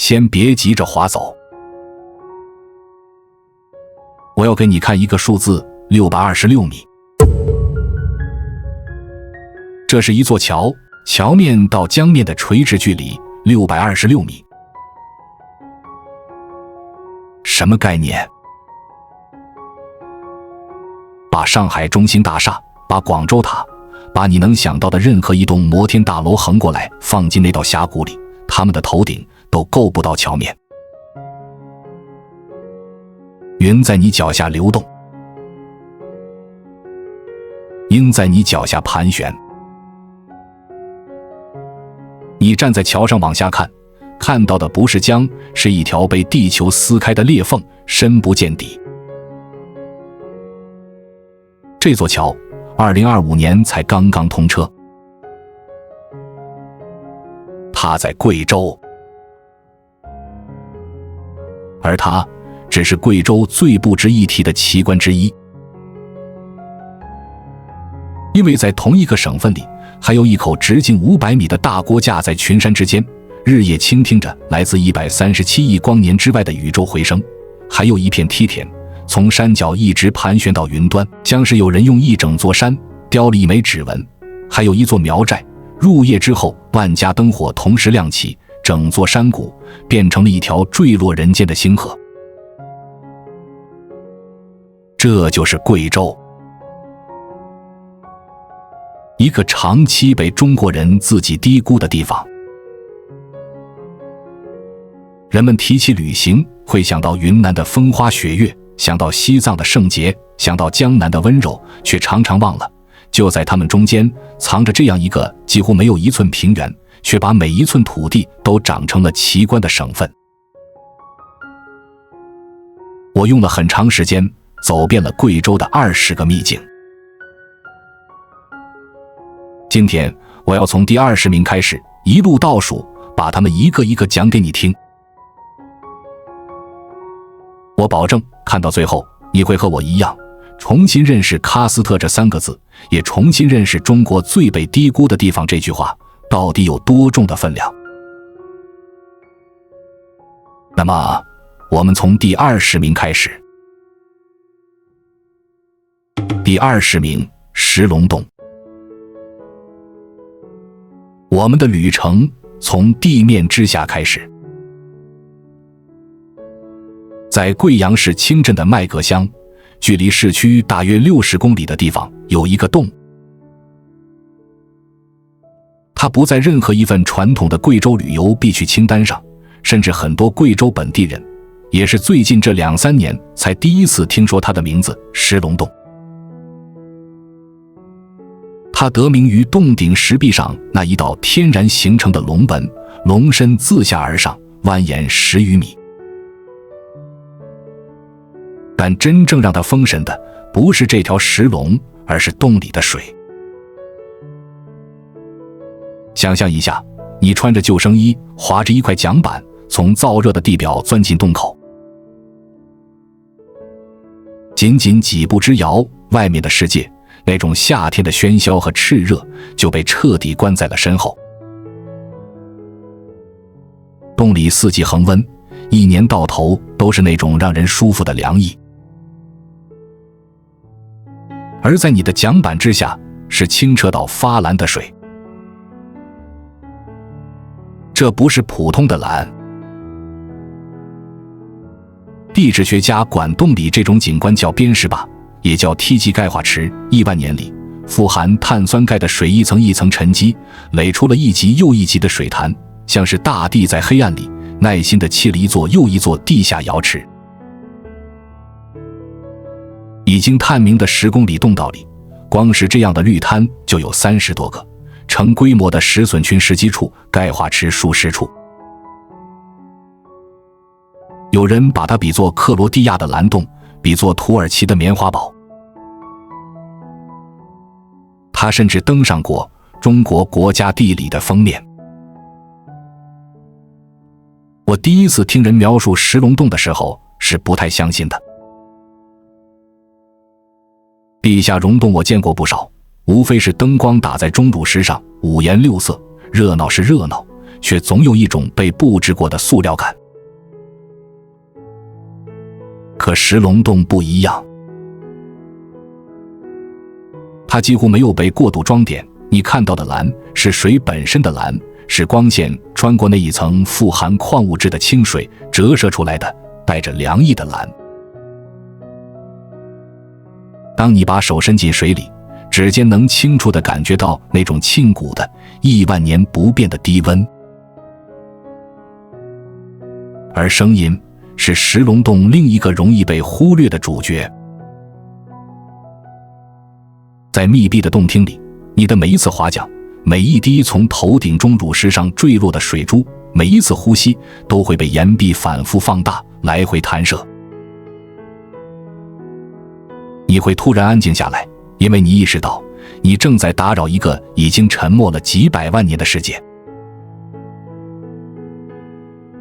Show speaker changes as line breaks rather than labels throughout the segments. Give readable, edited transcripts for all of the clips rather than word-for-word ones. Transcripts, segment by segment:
先别急着划走。我要给你看一个数字，626米。这是一座桥，桥面到江面的垂直距离626米。什么概念？把上海中心大厦，把广州塔，把你能想到的任何一栋摩天大楼横过来放进那道峡谷里，他们的头顶都够不到桥面。云在你脚下流动，鹰在你脚下盘旋。你站在桥上往下看，看到的不是江，是一条被地球撕开的裂缝，深不见底。这座桥2025年才刚刚通车，它在贵州，而它只是贵州最不值一提的奇观之一。因为在同一个省份里，还有一口直径500米的大锅架在群山之间，日夜倾听着来自137亿光年之外的宇宙回声，还有一片梯田，从山脚一直盘旋到云端，像是有人用一整座山雕了一枚指纹。还有一座苗寨，入夜之后万家灯火同时亮起，整座山谷变成了一条坠落人间的星河。这就是贵州，一个长期被中国人自己低估的地方。人们提起旅行，会想到云南的风花雪月，想到西藏的圣洁，想到江南的温柔，却常常忘了，就在他们中间藏着这样一个几乎没有一寸平原，却把每一寸土地都长成了奇观的省份。我用了很长时间走遍了贵州的20个秘境。今天我要从第20名开始，一路倒数，把它们一个一个讲给你听。我保证看到最后，你会和我一样，重新认识喀斯特这3个字，也重新认识中国最被低估的地方这句话到底有多重的分量。那么我们从第20名开始。第20名，石龙洞。我们的旅程从地面之下开始。在贵阳市清镇的麦格乡，距离市区大约60公里的地方有一个洞，它不在任何一份传统的贵州旅游必去清单上，甚至很多贵州本地人也是最近这2-3年才第一次听说它的名字——石龙洞。它得名于洞顶石壁上那一道天然形成的龙纹，龙身自下而上，蜿蜒10余米。但真正让它封神的不是这条石龙，而是洞里的水。想象一下，你穿着救生衣，划着一块桨板，从燥热的地表钻进洞口，仅仅几步之遥，外面的世界，那种夏天的喧嚣和炽热就被彻底关在了身后。洞里四季恒温，一年到头都是那种让人舒服的凉意。而在你的桨板之下，是清澈到发蓝的水。这不是普通的蓝。地质学家管洞里这种景观叫边石坝，也叫梯级钙化池。亿万年里，富含碳酸钙的水一层一层沉积，垒出了一级又一级的水潭，像是大地在黑暗里耐心地砌了一座又一座地下瑶池。已经探明的10公里洞道里，光是这样的绿滩就有30多个，成规模的石笋群10几处，钙化池数10处。有人把它比作克罗地亚的蓝洞，比作土耳其的棉花堡。它甚至登上过中国国家地理的封面。我第一次听人描述石龙洞的时候是不太相信的。地下溶洞我见过不少，无非是灯光打在钟乳石上，五颜六色，热闹是热闹，却总有一种被布置过的塑料感。可石龙洞不一样，它几乎没有被过度装点，你看到的蓝是水本身的蓝，是光线穿过那一层富含矿物质的清水折射出来的带着凉意的蓝。当你把手伸进水里，指尖能清楚地感觉到那种沁骨的亿万年不变的低温。而声音是石龙洞另一个容易被忽略的主角。在密闭的洞厅里，你的每一次划桨，每一滴从头顶钟乳石上坠落的水珠，每一次呼吸都会被岩壁反复放大，来回弹射。你会突然安静下来，因为你意识到你正在打扰一个已经沉默了几百万年的世界。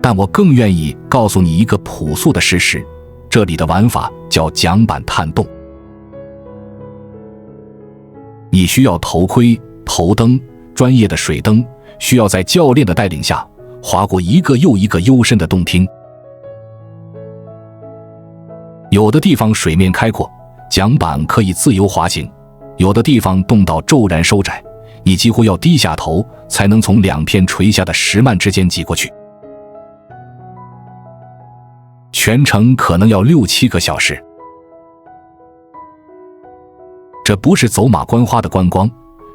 但我更愿意告诉你一个朴素的事实，这里的玩法叫桨板探洞。你需要头盔、头灯、专业的水灯，需要在教练的带领下划过一个又一个幽深的洞厅。有的地方水面开阔，桨板可以自由滑行；有的地方洞道骤然收窄，你几乎要低下头才能从两片垂下的石幔之间挤过去。全程可能要6、7个小时。这不是走马观花的观光，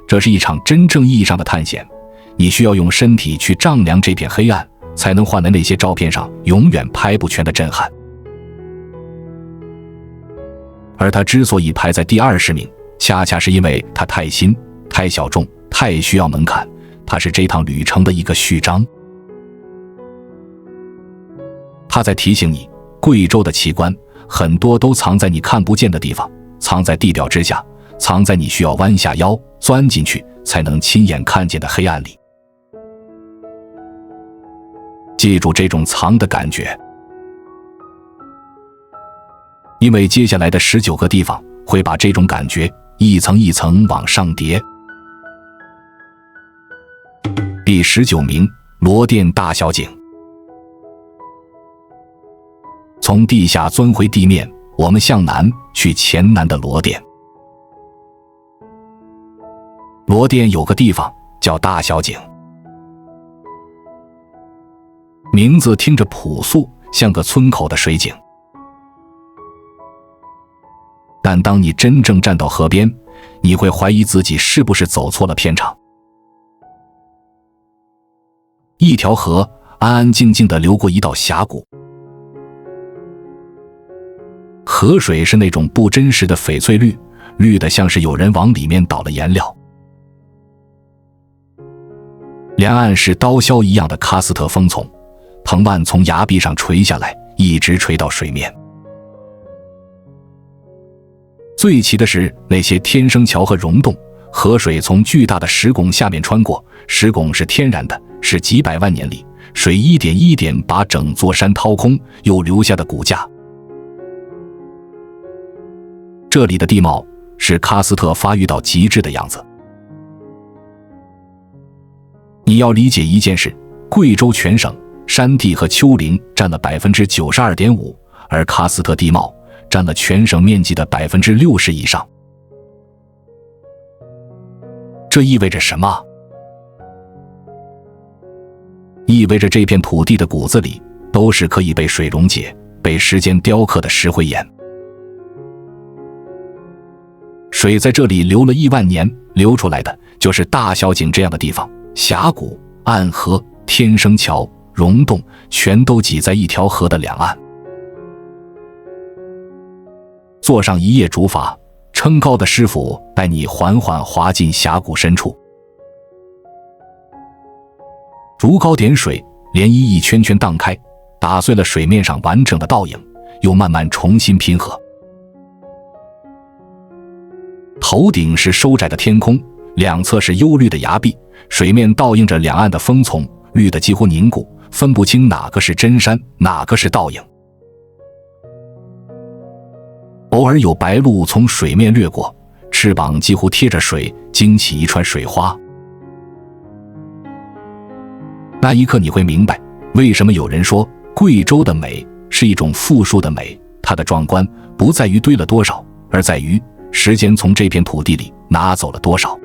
这是一场真正意义上的探险。你需要用身体去丈量这片黑暗，才能换来那些照片上永远拍不全的震撼。而它之所以排在第20名，恰恰是因为它太新、太小众、太需要门槛。它是这趟旅程的一个序章。它在提醒你，贵州的奇观很多都藏在你看不见的地方，藏在地表之下，藏在你需要弯下腰钻进去才能亲眼看见的黑暗里。记住这种藏的感觉，因为接下来的19个地方会把这种感觉一层一层往上叠。第19名，罗甸大小井。从地下钻回地面，我们向南去黔南的罗甸。罗甸有个地方叫大小井，名字听着朴素，像个村口的水井。但当你真正站到河边，你会怀疑自己是不是走错了片场。一条河安安静静地流过一道峡谷，河水是那种不真实的翡翠绿，绿得像是有人往里面倒了颜料。两岸是刀削一样的喀斯特枫丛，藤蔓从崖壁上垂下来，一直垂到水面。最奇的是那些天生桥和溶洞，河水从巨大的石拱下面穿过，石拱是天然的，是几百万年里水一点一点把整座山掏空又留下的骨架。这里的地貌是喀斯特发育到极致的样子。你要理解一件事，贵州全省山地和丘陵占了 92.5%， 而喀斯特地貌占了全省面积的 60% 以上。这意味着什么？意味着这片土地的骨子里都是可以被水溶解、被时间雕刻的石灰岩。水在这里流了亿万年，流出来的就是大小井这样的地方，峡谷、暗河、天生桥、溶洞全都挤在一条河的两岸。坐上一叶竹筏，撑篙的师傅带你缓缓滑进峡谷深处。竹篙点水，涟漪一圈圈荡开，打碎了水面上完整的倒影，又慢慢重新拼合。头顶是收窄的天空，两侧是幽绿的崖壁，水面倒映着两岸的枫丛，绿得几乎凝固，分不清哪个是真山，哪个是倒影。偶尔有白鹭从水面掠过，翅膀几乎贴着水，惊起一串水花。那一刻你会明白，为什么有人说贵州的美是一种富庶的美，它的壮观不在于堆了多少，而在于时间从这片土地里拿走了多少。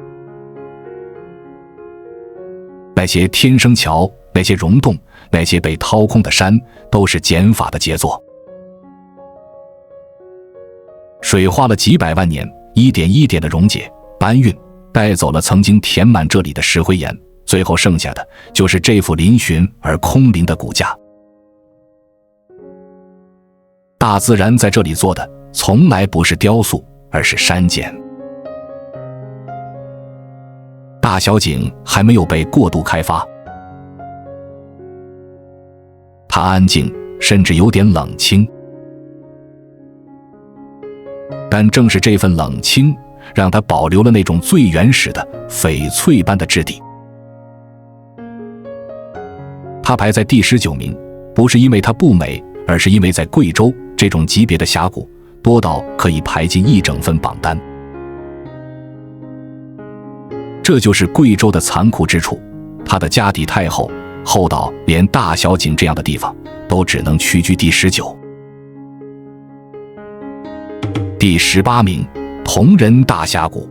那些天生桥，那些溶洞，那些被掏空的山，都是减法的杰作。水花了几百万年，一点一点的溶解搬运，带走了曾经填满这里的石灰岩，最后剩下的就是这副嶙峋而空灵的骨架。大自然在这里做的从来不是雕塑，而是删减。大小井还没有被过度开发，它安静，甚至有点冷清。但正是这份冷清，让它保留了那种最原始的翡翠般的质地。它排在第19名，不是因为它不美，而是因为在贵州，这种级别的峡谷多到可以排进一整份榜单。这就是贵州的残酷之处，它的家底太厚，厚到连大小井这样的地方都只能屈居第19。第18名，铜仁大峡谷。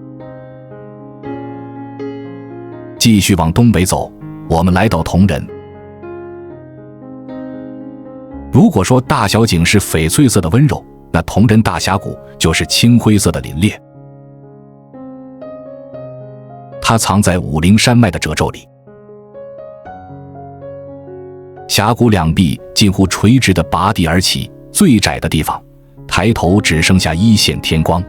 继续往东北走，我们来到铜仁。如果说大小井是翡翠色的温柔，那铜仁大峡谷就是青灰色的凛冽。它藏在武陵山脉的褶皱里，峡谷两壁近乎垂直地拔地而起，最窄的地方抬头只剩下一线天光。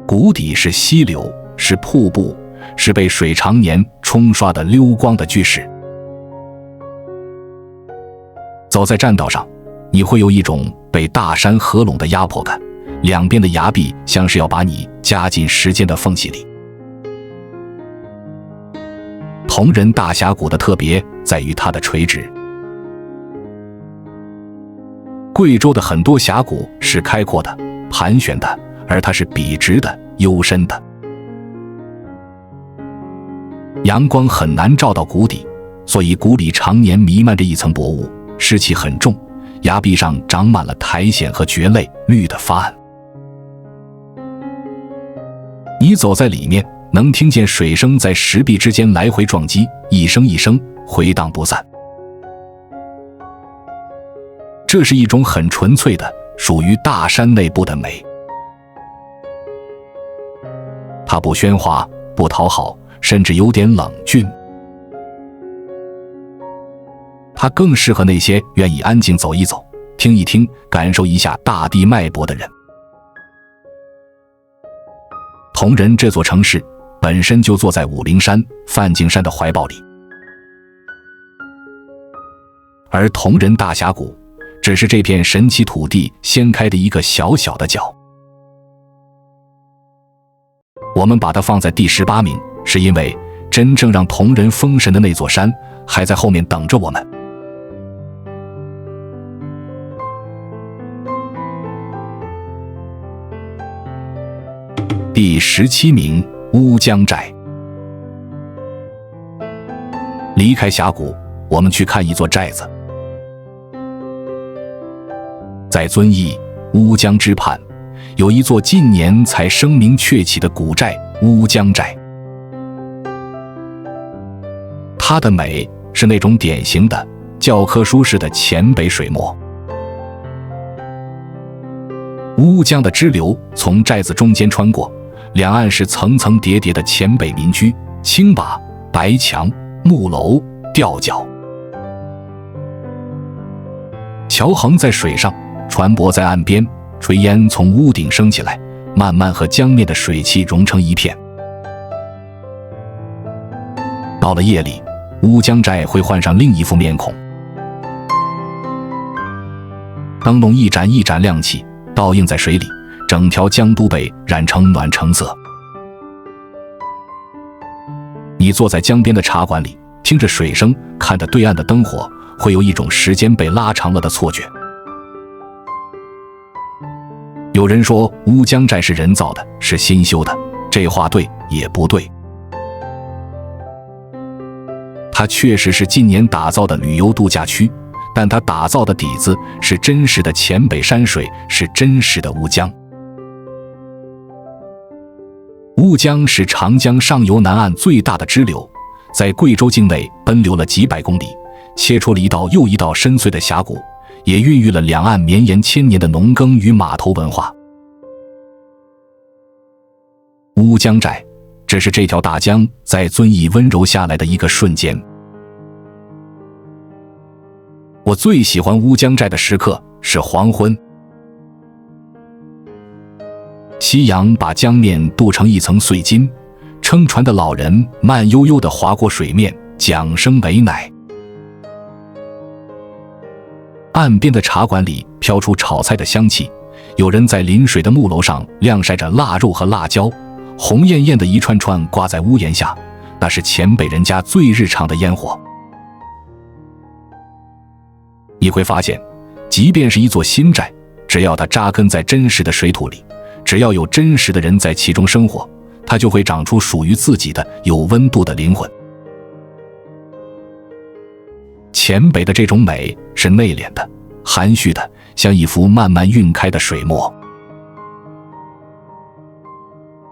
谷底是溪流，是瀑布，是被水常年冲刷的溜光的巨石。走在栈道上，你会有一种被大山合拢的压迫感，两边的崖壁像是要把你夹进时间的缝隙里。铜仁大峡谷的特别在于它的垂直。贵州的很多峡谷是开阔的、盘旋的，而它是笔直的、幽深的。阳光很难照到谷底，所以谷里常年弥漫着一层薄雾，湿气很重，崖壁上长满了苔藓和蕨类，绿得发暗。你走在里面，能听见水声在石壁之间来回撞击，一声一声，回荡不散。这是一种很纯粹的，属于大山内部的美。它不喧哗，不讨好，甚至有点冷峻。它更适合那些愿意安静走一走，听一听，感受一下大地脉搏的人。铜仁这座城市本身就坐在武陵山、梵净山的怀抱里，而铜仁大峡谷只是这片神奇土地掀开的一个小小的角。我们把它放在第18名，是因为真正让铜仁封神的那座山还在后面等着我们。第17名，乌江寨。离开峡谷，我们去看一座寨子。在遵义乌江之畔，有一座近年才声名鹊起的古寨乌江寨。它的美是那种典型的教科书式的黔北水墨。乌江的支流从寨子中间穿过，两岸是层层叠叠的黔北民居，青瓦、白墙、木楼、吊脚。桥横在水上，船舶在岸边，炊烟从屋顶升起来，慢慢和江面的水汽融成一片。到了夜里，乌江寨会换上另一副面孔，灯笼一盏一盏亮起，倒映在水里，整条江都被染成暖橙色。你坐在江边的茶馆里，听着水声，看着对岸的灯火，会有一种时间被拉长了的错觉。有人说乌江寨是人造的，是新修的，这话对也不对。它确实是近年打造的旅游度假区，但它打造的底子是真实的黔北山水，是真实的乌江。乌江是长江上游南岸最大的支流，在贵州境内奔流了几百公里，切出了一道又一道深邃的峡谷，也孕育了两岸绵延千年的农耕与码头文化。乌江寨，这是这条大江在遵义温柔下来的一个瞬间。我最喜欢乌江寨的时刻是黄昏，夕阳把江面镀成一层碎金，撑船的老人慢悠悠地划过水面，桨声美乃。岸边的茶馆里飘出炒菜的香气，有人在临水的木楼上晾晒着腊肉和辣椒，红艳艳的一串串挂在屋檐下，那是黔北人家最日常的烟火。你会发现，即便是一座新寨，只要它扎根在真实的水土里，只要有真实的人在其中生活，它就会长出属于自己的有温度的灵魂。黔北的这种美是内敛的、含蓄的，像一幅慢慢晕开的水墨。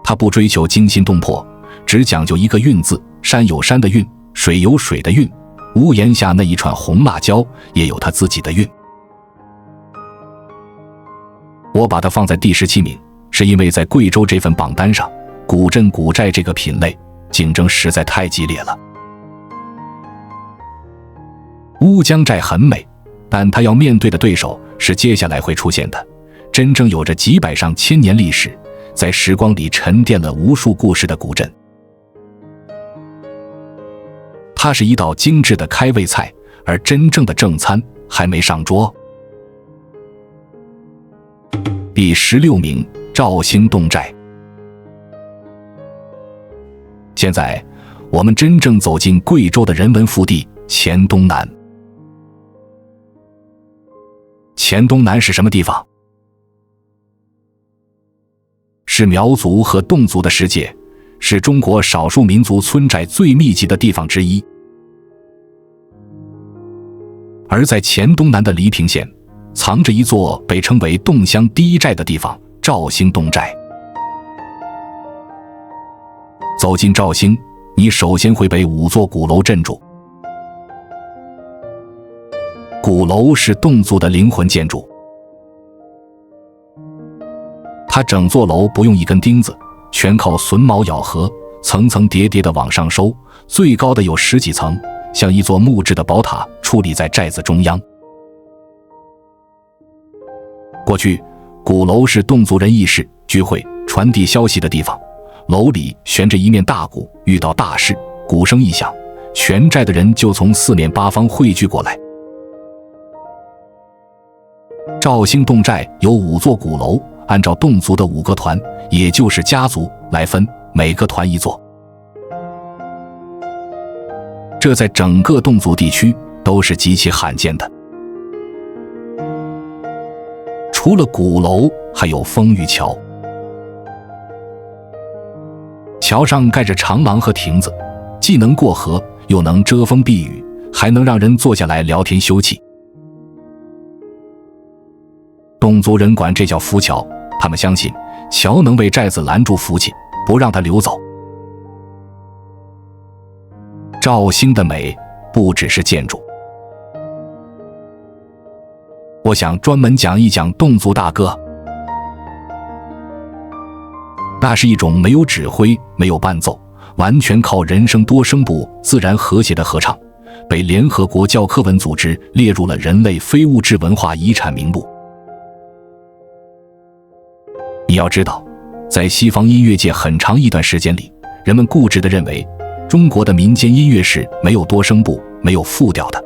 它不追求惊心动魄，只讲究一个韵字，山有山的韵，水有水的韵，屋檐下那一串红辣椒也有它自己的韵。我把它放在第17名，是因为在贵州这份榜单上，古镇古寨这个品类竞争实在太激烈了。乌江寨很美，但它要面对的对手是接下来会出现的真正有着几百上千年历史，在时光里沉淀了无数故事的古镇。它是一道精致的开胃菜，而真正的正餐还没上桌。第16名，肇兴侗寨。现在我们真正走进贵州的人文腹地黔东南。黔东南是什么地方？是苗族和侗族的世界，是中国少数民族村寨最密集的地方之一。而在黔东南的黎平县，藏着一座被称为侗乡第一寨的地方——肇兴侗寨。走进肇兴，你首先会被5座鼓楼镇住。鼓楼是侗族的灵魂建筑，它整座楼不用一根钉子，全靠榫卯咬合，层层叠叠地往上收，最高的有10几层，像一座木质的宝塔矗立在寨子中央。过去，鼓楼是侗族人议事、聚会、传递消息的地方，楼里悬着一面大鼓，遇到大事，鼓声一响，全寨的人就从4面8方汇聚过来。肇兴侗寨有5座鼓楼，按照侗族的5个团，也就是家族来分，每个团1座。这在整个侗族地区都是极其罕见的。除了鼓楼，还有风雨桥。桥上盖着长廊和亭子，既能过河，又能遮风避雨，还能让人坐下来聊天休憩。侗族人管这叫浮桥，他们相信桥能为寨子拦住福气，不让它流走。肇兴的美不只是建筑，我想专门讲一讲侗族大歌。那是一种没有指挥、没有伴奏，完全靠人声多声部自然和谐的合唱，被联合国教科文组织列入了人类非物质文化遗产名录。你要知道，在西方音乐界很长一段时间里，人们固执地认为中国的民间音乐是没有多声部、没有复调的。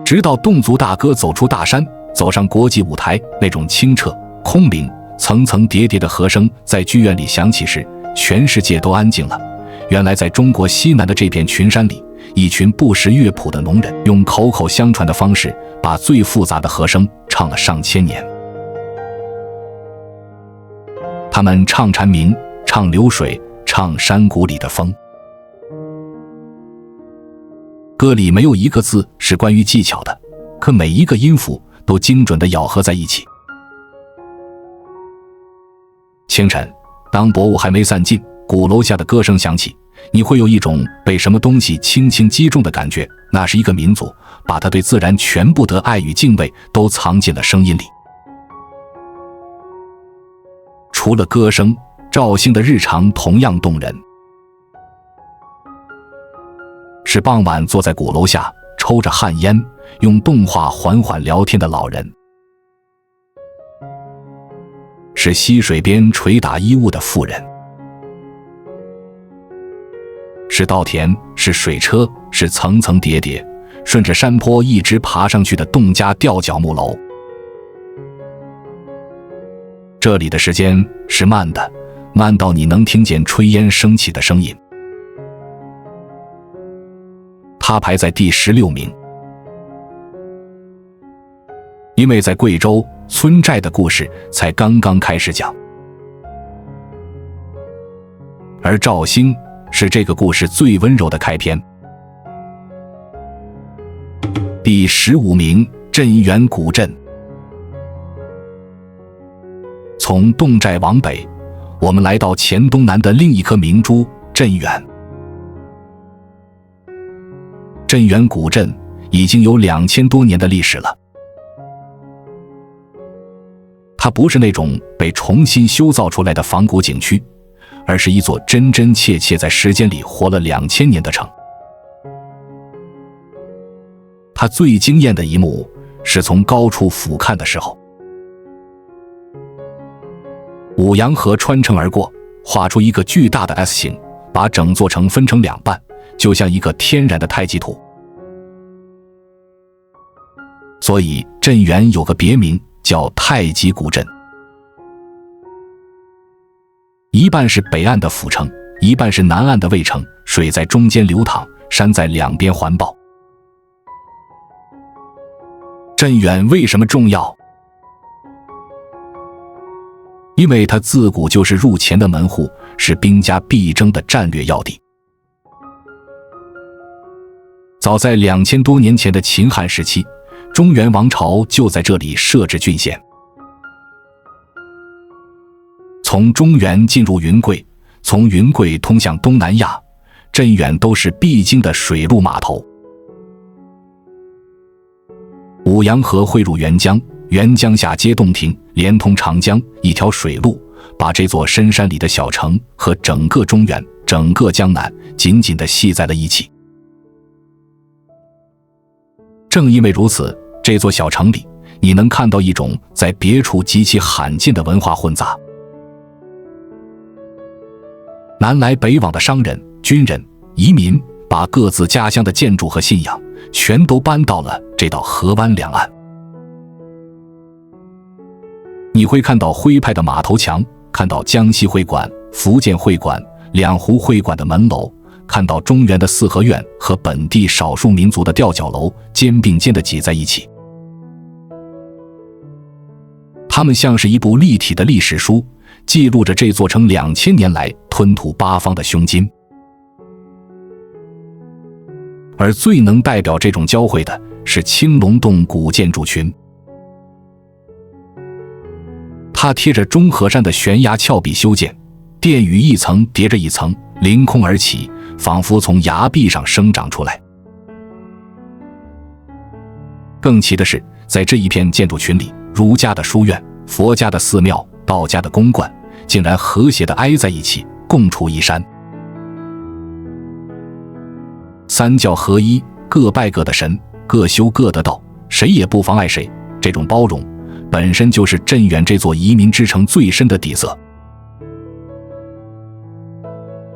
直到侗族大歌走出大山，走上国际舞台，那种清澈、空灵、层层叠叠的和声在剧院里响起时，全世界都安静了。原来在中国西南的这片群山里，一群不识乐谱的农人用口口相传的方式，把最复杂的和声唱了上千年。他们唱蝉鸣，唱流水，唱山谷里的风。歌里没有一个字是关于技巧的，可每一个音符都精准地咬合在一起。清晨，当薄雾还没散尽，鼓楼下的歌声响起，你会有一种被什么东西轻轻击中的感觉，那是一个民族，把他对自然全部的爱与敬畏都藏进了声音里。除了歌声，赵兴的日常同样动人。是傍晚坐在鼓楼下抽着旱烟，用动画缓缓聊天的老人，是溪水边捶打衣物的妇人，是稻田，是水车，是层层叠叠顺着山坡一直爬上去的侗家吊脚木楼。这里的时间是慢的，慢到你能听见炊烟升起的声音。他排在第16名，因为在贵州，村寨的故事才刚刚开始讲，而赵兴是这个故事最温柔的开篇。第15名，镇远古镇。从侗寨往北，我们来到黔东南的另一颗明珠镇远。镇远古镇已经有2000多年的历史了。它不是那种被重新修造出来的仿古景区，而是一座真真切切在时间里活了2000年的城。它最惊艳的一幕是从高处俯瞰的时候，五羊河穿城而过，画出一个巨大的 S 形，把整座城分成2半，就像一个天然的太极图。所以镇远有个别名叫太极古镇。一半是北岸的府城，一半是南岸的渭城，水在中间流淌，山在两边环抱。镇远为什么重要？因为它自古就是入黔的门户，是兵家必争的战略要地。早在2000多年前的秦汉时期，中原王朝就在这里设置郡县。从中原进入云贵，从云贵通向东南亚，镇远都是必经的水陆码头。五羊河汇入沅江，沅江下接洞庭，连通长江，一条水路把这座深山里的小城和整个中原、整个江南紧紧地系在了一起。正因为如此，这座小城里你能看到一种在别处极其罕见的文化混杂。南来北往的商人、军人、移民把各自家乡的建筑和信仰全都搬到了这道河湾两岸。你会看到徽派的码头墙，看到江西会馆、福建会馆、两湖会馆的门楼，看到中原的四合院和本地少数民族的吊脚楼肩并肩地挤在一起。它们像是一部立体的历史书，记录着这座城2000年来吞吐八方的胸襟。而最能代表这种交汇的是青龙洞古建筑群。它贴着中河山的悬崖峭壁修建，殿宇一层叠着一层，凌空而起，仿佛从崖壁上生长出来。更奇的是，在这一片建筑群里，儒家的书院、佛家的寺庙、道家的宫观竟然和谐地挨在一起，共处一山。三教合一，各拜各的神，各修各的道，谁也不妨碍谁。这种包容本身就是镇远这座移民之城最深的底色。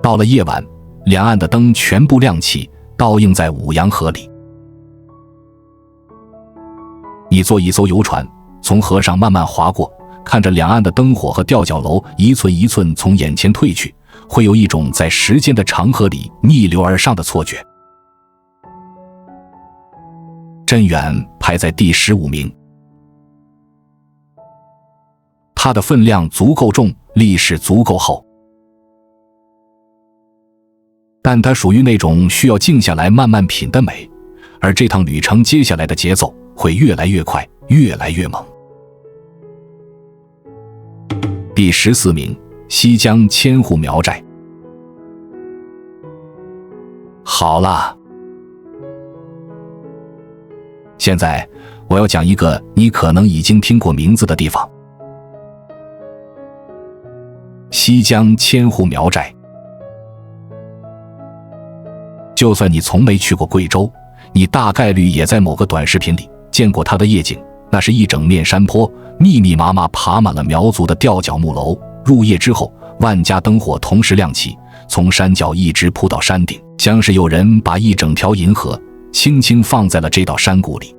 到了夜晚，两岸的灯全部亮起，倒映在五羊河里。你坐一艘游船，从河上慢慢划过，看着两岸的灯火和吊脚楼一寸一寸从眼前退去，会有一种在时间的长河里逆流而上的错觉。镇远排在第15名，它的分量足够重，历史足够厚，但它属于那种需要静下来慢慢品的美，而这趟旅程接下来的节奏会越来越快，越来越猛。第14名，西江千户苗寨。好了，现在我要讲一个你可能已经听过名字的地方——西江千户苗寨。就算你从没去过贵州，你大概率也在某个短视频里见过它的夜景。那是一整面山坡，密密麻麻爬满了苗族的吊脚木楼。入夜之后，万家灯火同时亮起，从山脚一直铺到山顶，像是有人把一整条银河轻轻放在了这道山谷里。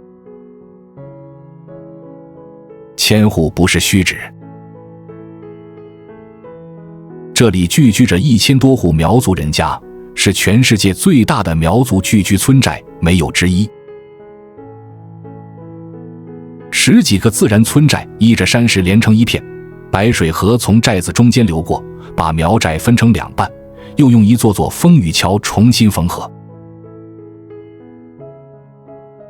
千户不是虚指，这里聚居着1000多户苗族人家，是全世界最大的苗族聚居村寨，没有之一。10几个自然村寨依着山势连成一片，白水河从寨子中间流过，把苗寨分成2半，又用一座座风雨桥重新缝合。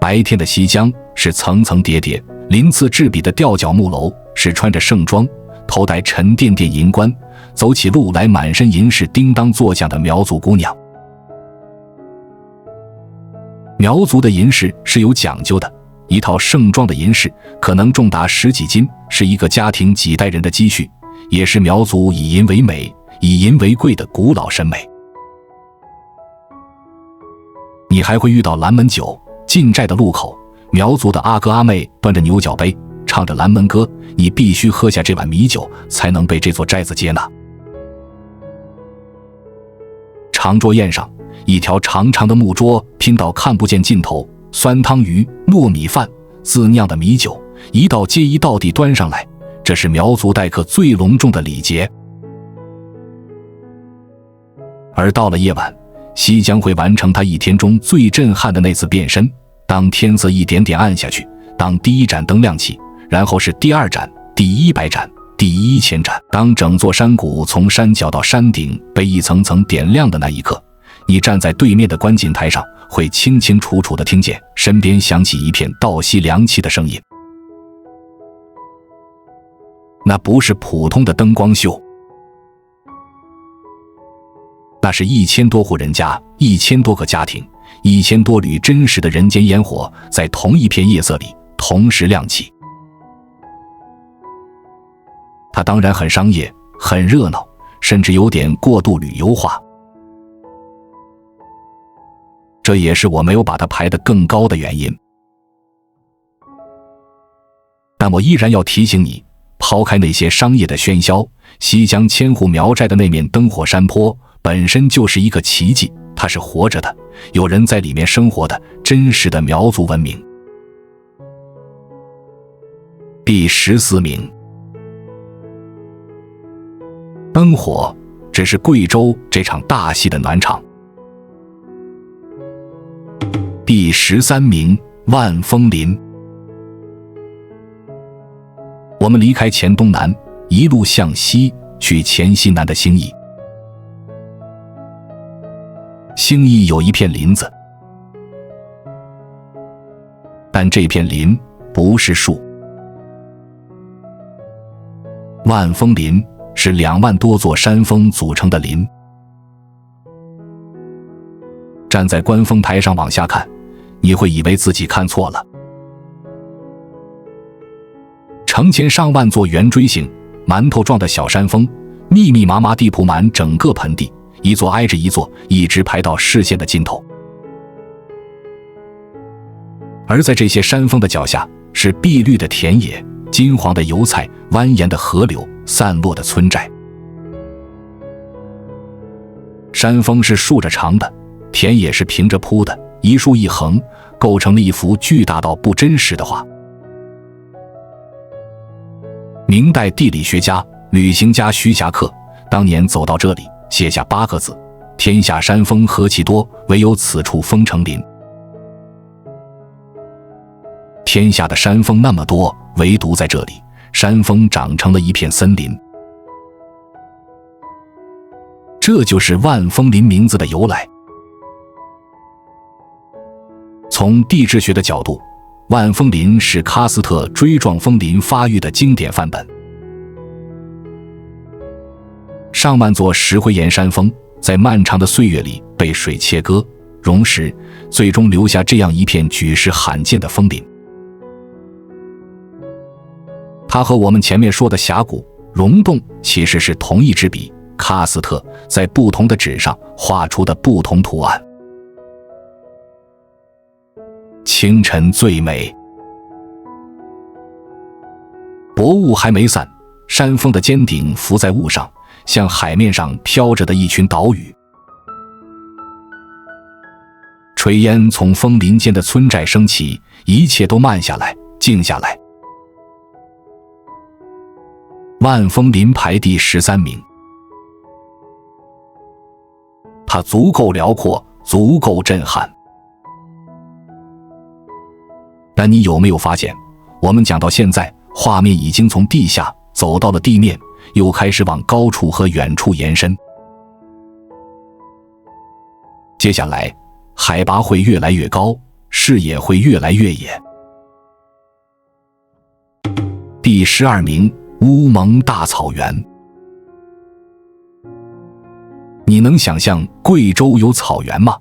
白天的西江是层层叠叠、鳞次栉比的吊脚木楼，是穿着盛装、头戴沉甸甸银冠、走起路来满身银饰叮当作响的苗族姑娘。苗族的银饰是有讲究的，一套盛装的银饰可能重达10几斤，是一个家庭几代人的积蓄，也是苗族以银为美、以银为贵的古老审美。你还会遇到蓝门酒，进寨的路口，苗族的阿哥阿妹端着牛角杯，唱着蓝门歌，你必须喝下这碗米酒，才能被这座寨子接纳。长桌宴上，一条长长的木桌拼到看不见尽头，酸汤鱼、糯米饭、自酿的米酒，一道接一道地端上来，这是苗族待客最隆重的礼节。而到了夜晚，西江会完成他一天中最震撼的那次变身。当天色一点点暗下去，当第一盏灯亮起，然后是第2盏、第100盏、第1000盏，当整座山谷从山脚到山顶被一层层点亮的那一刻，你站在对面的观景台上，会清清楚楚地听见身边响起一片倒吸凉气的声音。那不是普通的灯光秀，那是1000多户人家、1000多个家庭、1000多缕真实的人间烟火，在同一片夜色里同时亮起。它当然很商业，很热闹，甚至有点过度旅游化。这也是我没有把它排得更高的原因。但我依然要提醒你，抛开那些商业的喧嚣，西江千户苗寨的那面灯火山坡本身就是一个奇迹，它是活着的，有人在里面生活的真实的苗族文明。第14名，灯火只是贵州这场大戏的暖场。第13名，万峰林。我们离开黔东南，一路向西去黔西南的兴义。兴义有一片林子，但这片林不是树。万峰林是2万多座山峰组成的林。站在观峰台上往下看，你会以为自己看错了。成千上万座圆锥形、馒头状的小山峰，密密麻麻地铺满整个盆地，一座挨着一座，一直排到视线的尽头。而在这些山峰的脚下，是碧绿的田野、金黄的油菜、蜿蜒的河流、散落的村寨。山峰是竖着长的，田野是平着铺的，一竖一横，构成了一幅巨大到不真实的画。明代地理学家、旅行家徐霞客当年走到这里，写下8个字：天下山峰何其多，唯有此处峰成林。天下的山峰那么多，唯独在这里，山峰长成了一片森林。这就是万峰林名字的由来。从地质学的角度，万峰林是喀斯特锥状峰林发育的经典范本。上万座石灰岩山峰在漫长的岁月里被水切割、溶蚀，最终留下这样一片举世罕见的峰林。它和我们前面说的峡谷、溶洞其实是同一支笔，喀斯特在不同的纸上画出的不同图案。清晨最美，薄雾还没散，山峰的尖顶浮在雾上，像海面上飘着的一群岛屿。炊烟从峰林间的村寨升起，一切都慢下来，静下来。万峰林排第13名，它足够辽阔，足够震撼。但你有没有发现，我们讲到现在，画面已经从地下走到了地面，又开始往高处和远处延伸。接下来，海拔会越来越高，视野会越来越野。第12名，乌蒙大草原。你能想象贵州有草原吗？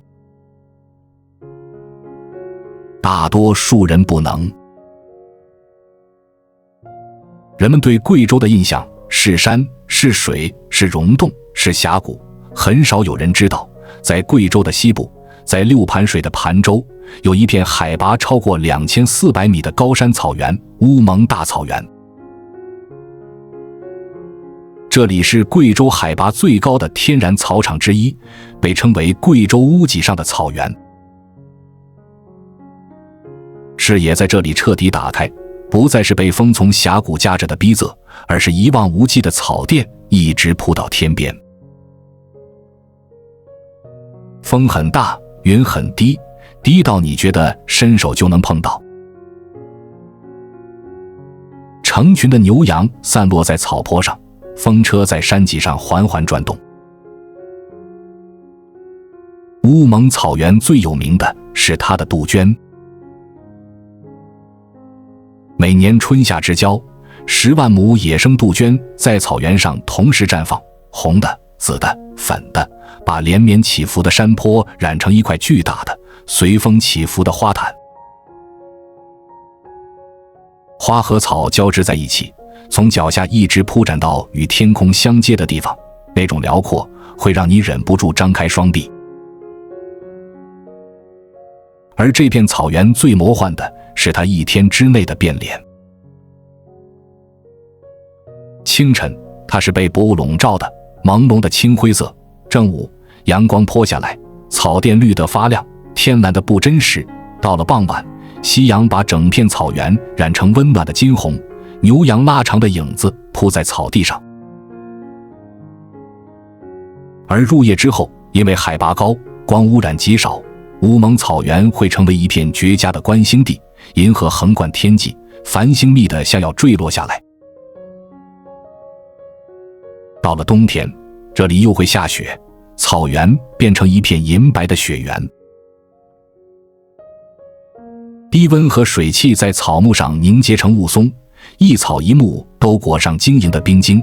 大多数人不能。人们对贵州的印象是山，是水，是溶洞，是峡谷，很少有人知道，在贵州的西部，在六盘水的盘州，有一片海拔超过2400米的高山草原——乌蒙大草原。这里是贵州海拔最高的天然草场之一，被称为贵州屋脊上的草原。视野在这里彻底打开，不再是被风从峡谷夹着的逼仄，而是一望无际的草甸一直铺到天边。风很大，云很低，低到你觉得伸手就能碰到。成群的牛羊散落在草坡上，风车在山脊上缓缓转动。乌蒙草原最有名的是它的杜鹃。每年春夏之交，10万亩野生杜鹃在草原上同时绽放，红的、紫的、粉的，把连绵起伏的山坡染成一块巨大的、随风起伏的花毯。花和草交织在一起，从脚下一直铺展到与天空相接的地方，那种辽阔会让你忍不住张开双臂。而这片草原最魔幻的是它一天之内的变脸。清晨，它是被薄雾笼罩的，朦胧的青灰色；正午，阳光泼下来，草甸绿得发亮，天蓝得不真实；到了傍晚，夕阳把整片草原染成温暖的金红，牛羊拉长的影子铺在草地上。而入夜之后，因为海拔高，光污染极少，乌蒙草原会成为一片绝佳的观星地，银河横贯天际，繁星密得像要坠落下来。到了冬天，这里又会下雪，草原变成一片银白的雪原。低温和水汽在草木上凝结成雾凇，一草一木都裹上晶莹的冰晶，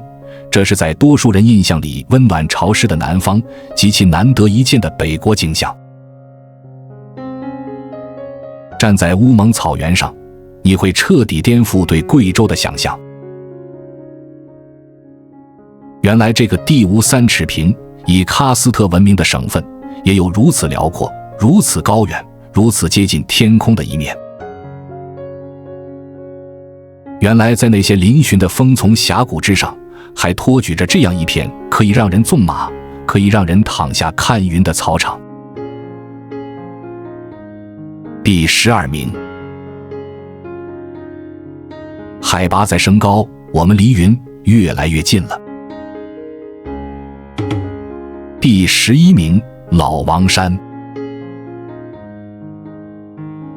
这是在多数人印象里温暖潮湿的南方极其难得一见的北国景象。站在乌蒙草原上，你会彻底颠覆对贵州的想象。原来这个地无3尺平，以喀斯特闻名的省份，也有如此辽阔、如此高远、如此接近天空的一面。原来在那些嶙峋的峰丛峡谷之上，还托举着这样一片可以让人纵马、可以让人躺下看云的草场。第12名，海拔在升高，我们离云越来越近了。第11名，老王山。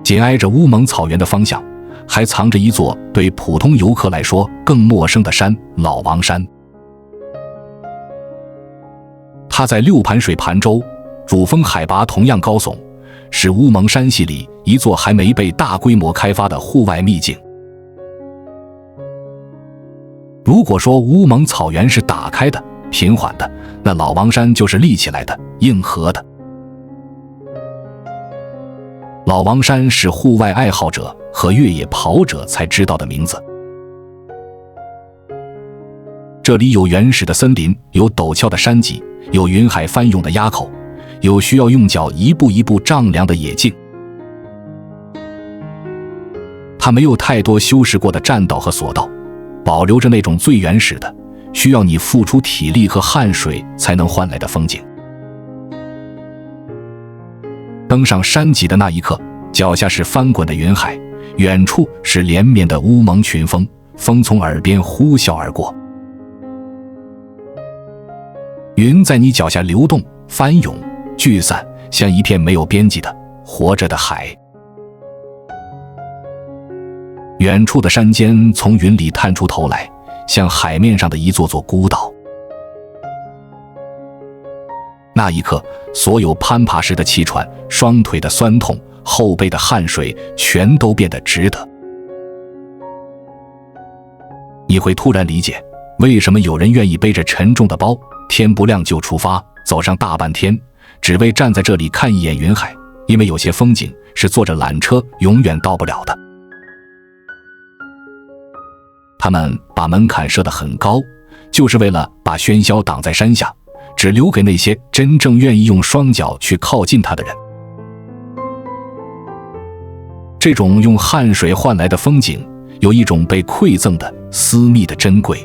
紧挨着乌蒙草原的方向，还藏着一座对普通游客来说更陌生的山——老王山。它在六盘水盘州，主峰海拔同样高耸，是乌蒙山系里一座还没被大规模开发的户外秘境。如果说乌蒙草原是打开的、平缓的，那老王山就是立起来的、硬核的。老王山是户外爱好者和越野跑者才知道的名字。这里有原始的森林，有陡峭的山脊，有云海翻涌的垭口，有需要用脚一步一步丈量的野径。它没有太多修饰过的栈道和索道，保留着那种最原始的，需要你付出体力和汗水才能换来的风景。登上山脊的那一刻，脚下是翻滚的云海，远处是连绵的乌蒙群峰，风从耳边呼啸而过。云在你脚下流动、翻涌、聚散，像一片没有边际的、活着的海。远处的山尖从云里探出头来，像海面上的一座座孤岛。那一刻，所有攀爬时的气喘、双腿的酸痛、后背的汗水，全都变得值得。你会突然理解，为什么有人愿意背着沉重的包，天不亮就出发，走上大半天，只为站在这里看一眼云海，因为有些风景是坐着缆车永远到不了的。他们把门槛设得很高，就是为了把喧嚣挡在山下，只留给那些真正愿意用双脚去靠近它的人。这种用汗水换来的风景，有一种被馈赠的私密的珍贵。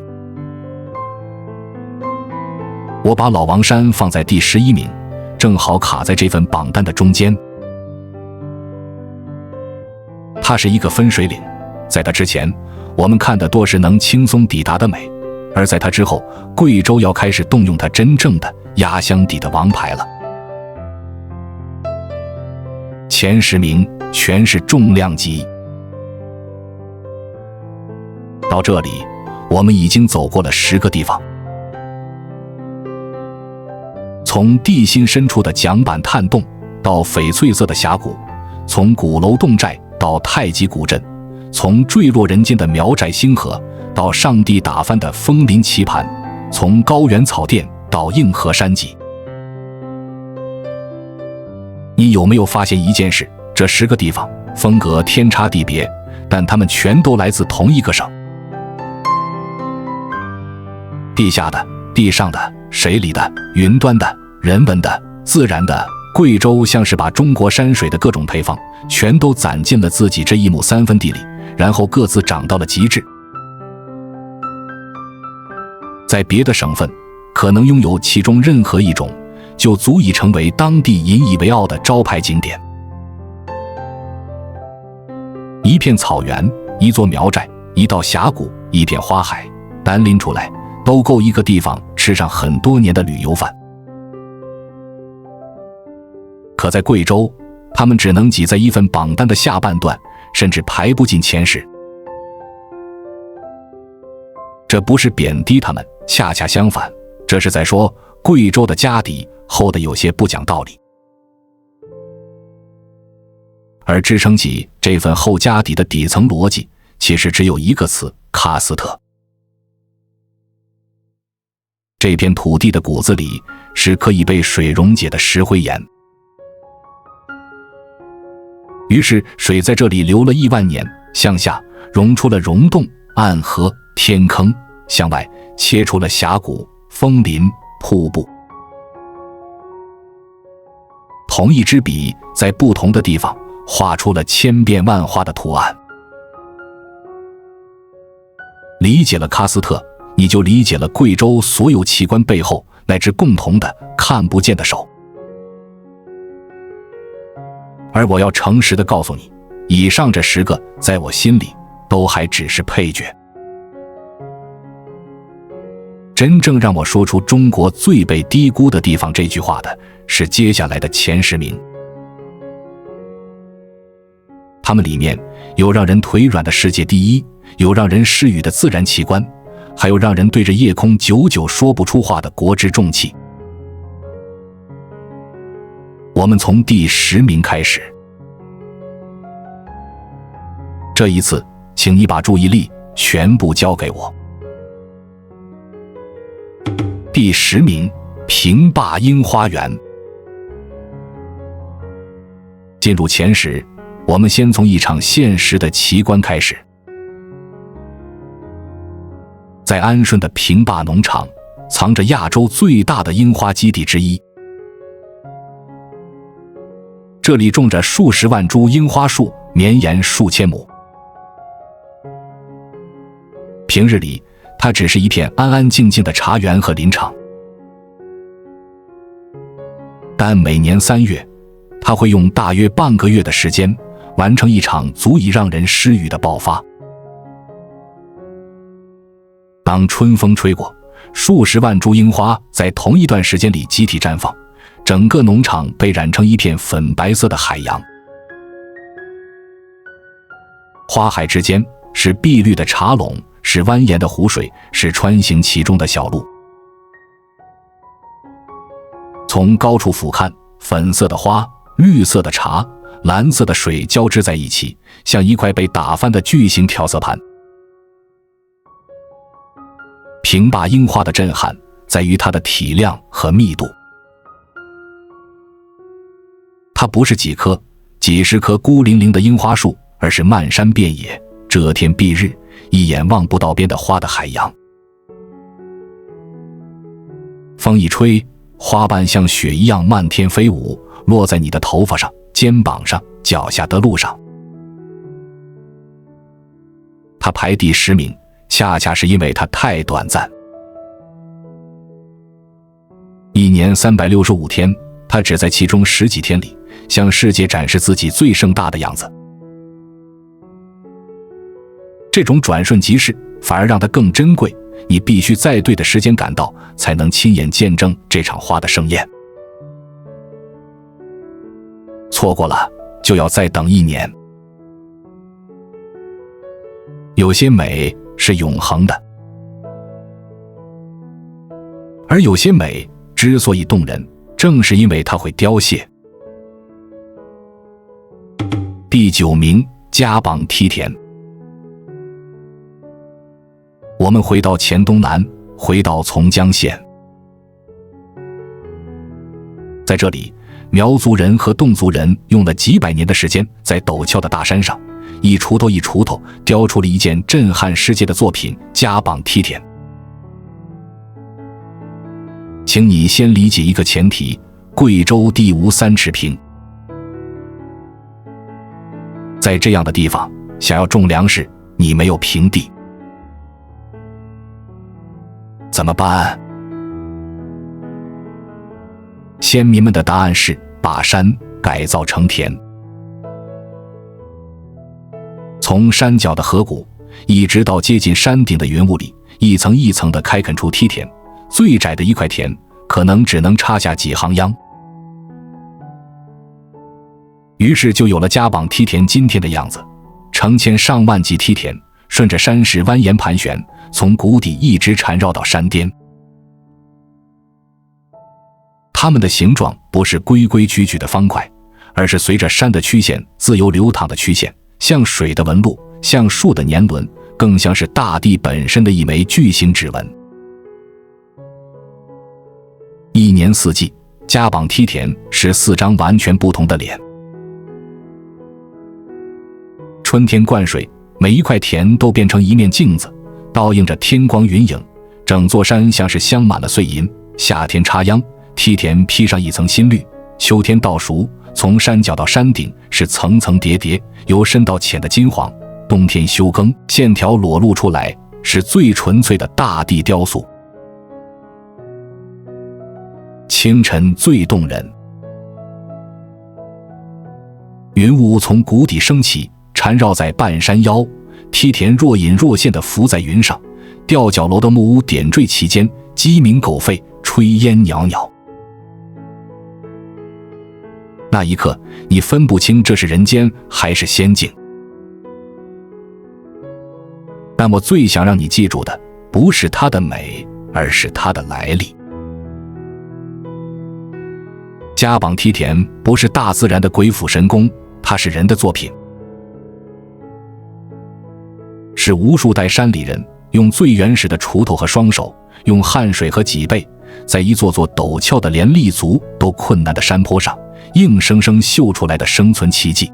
我把老王山放在第11名，正好卡在这份榜单的中间。它是一个分水岭，在它之前，我们看的多是能轻松抵达的美，而在它之后，贵州要开始动用它真正的压箱底的王牌了。前10名全是重量级。到这里，我们已经走过了10个地方，从地心深处的桨板探洞到翡翠色的峡谷，从鼓楼洞寨到太极古镇，从坠落人间的苗寨星河到上帝打翻的枫林棋盘，从高原草甸到硬核山脊。你有没有发现一件事？这10个地方风格天差地别，但它们全都来自同一个省。地下的、地上的、水里的、云端的、人文的、自然的，贵州像是把中国山水的各种配方全都攒进了自己这1亩3分地里，然后各自长到了极致。在别的省份，可能拥有其中任何一种，就足以成为当地引以为傲的招牌景点。一片草原，一座苗寨，一道峡谷，一片花海，单拎出来都够一个地方吃上很多年的旅游饭。可在贵州，他们只能挤在一份榜单的下半段，甚至排不进前10。这不是贬低他们，恰恰相反，这是在说贵州的家底厚得有些不讲道理。而支撑起这份厚家底的底层逻辑，其实只有一个词：喀斯特。这片土地的骨子里是可以被水溶解的石灰岩，于是水在这里流了亿万年，向下溶出了溶洞、暗河、天坑，向外切出了峡谷、枫林、瀑布。同一支笔在不同的地方画出了千变万化的图案。理解了喀斯特，你就理解了贵州所有奇观背后乃至共同的看不见的手。而我要诚实地告诉你，以上这10个在我心里都还只是配角。真正让我说出中国最被低估的地方这句话的是接下来的前10名。他们里面有让人腿软的世界第一，有让人失语的自然奇观，还有让人对着夜空久久说不出话的国之重器。我们从第10名开始。这一次，请你把注意力全部交给我。第10名，平坝樱花园。进入前10，我们先从一场现实的奇观开始。在安顺的平坝农场，藏着亚洲最大的樱花基地之一。这里种着数十万株樱花树，绵延数千亩。平日里，它只是一片安安静静的茶园和林场，但每年3月，它会用大约半个月的时间，完成一场足以让人失语的爆发。当春风吹过，数十万株樱花在同一段时间里集体绽放，整个农场被染成一片粉白色的海洋。花海之间是碧绿的茶垄，是蜿蜒的湖水，是穿行其中的小路。从高处俯瞰，粉色的花、绿色的茶、蓝色的水交织在一起，像一块被打翻的巨型调色盘。平坝樱花的震撼在于它的体量和密度。它不是几棵、几十棵孤零零的樱花树，而是漫山遍野、遮天蔽日、一眼望不到边的花的海洋。风一吹，花瓣像雪一样漫天飞舞，落在你的头发上、肩膀上、脚下的路上。它排第10名，恰恰是因为它太短暂。一年365天，它只在其中10几天里，向世界展示自己最盛大的样子。这种转瞬即逝，反而让它更珍贵。你必须在对的时间赶到，才能亲眼见证这场花的盛宴。错过了，就要再等1年。有些美是永恒的，而有些美之所以动人，正是因为它会凋谢。第9名，嘉榜梯田。我们回到黔东南，回到从江县。在这里，苗族人和侗族人用了几百年的时间，在陡峭的大山上，一锄头一锄头雕出了一件震撼世界的作品——嘉榜梯田。请你先理解一个前提：贵州地无3尺平。在这样的地方，想要种粮食，你没有平地。怎么办？先民们的答案是把山改造成田。从山脚的河谷一直到接近山顶的云雾里，一层一层地开垦出梯田，最窄的一块田可能只能插下几行秧。于是就有了嘉榜梯田今天的样子，成千上万级梯田顺着山势蜿蜒盘旋，从谷底一直缠绕到山巅。它们的形状不是规规矩矩的方块，而是随着山的曲线自由流淌的曲线，像水的纹路，像树的年轮，更像是大地本身的一枚巨型指纹。一年四季，嘉榜梯田是4张完全不同的脸。春天灌水，每一块田都变成一面镜子，倒映着天光云影，整座山像是镶满了碎银。夏天插秧，梯田披上一层新绿；秋天稻熟，从山脚到山顶是层层叠叠，由深到浅的金黄；冬天休耕，线条裸露出来，是最纯粹的大地雕塑。清晨最动人，云雾从谷底升起，缠绕在半山腰，梯田若隐若现地浮在云上，吊脚楼的木屋点缀其间，鸡鸣狗吠，炊烟袅袅。那一刻，你分不清这是人间还是仙境。但我最想让你记住的，不是它的美，而是它的来历。嘉榜梯田不是大自然的鬼斧神工，它是人的作品，是无数代山里人用最原始的锄头和双手，用汗水和脊背，在一座座陡峭的连立足都困难的山坡上，硬生生绣出来的生存奇迹。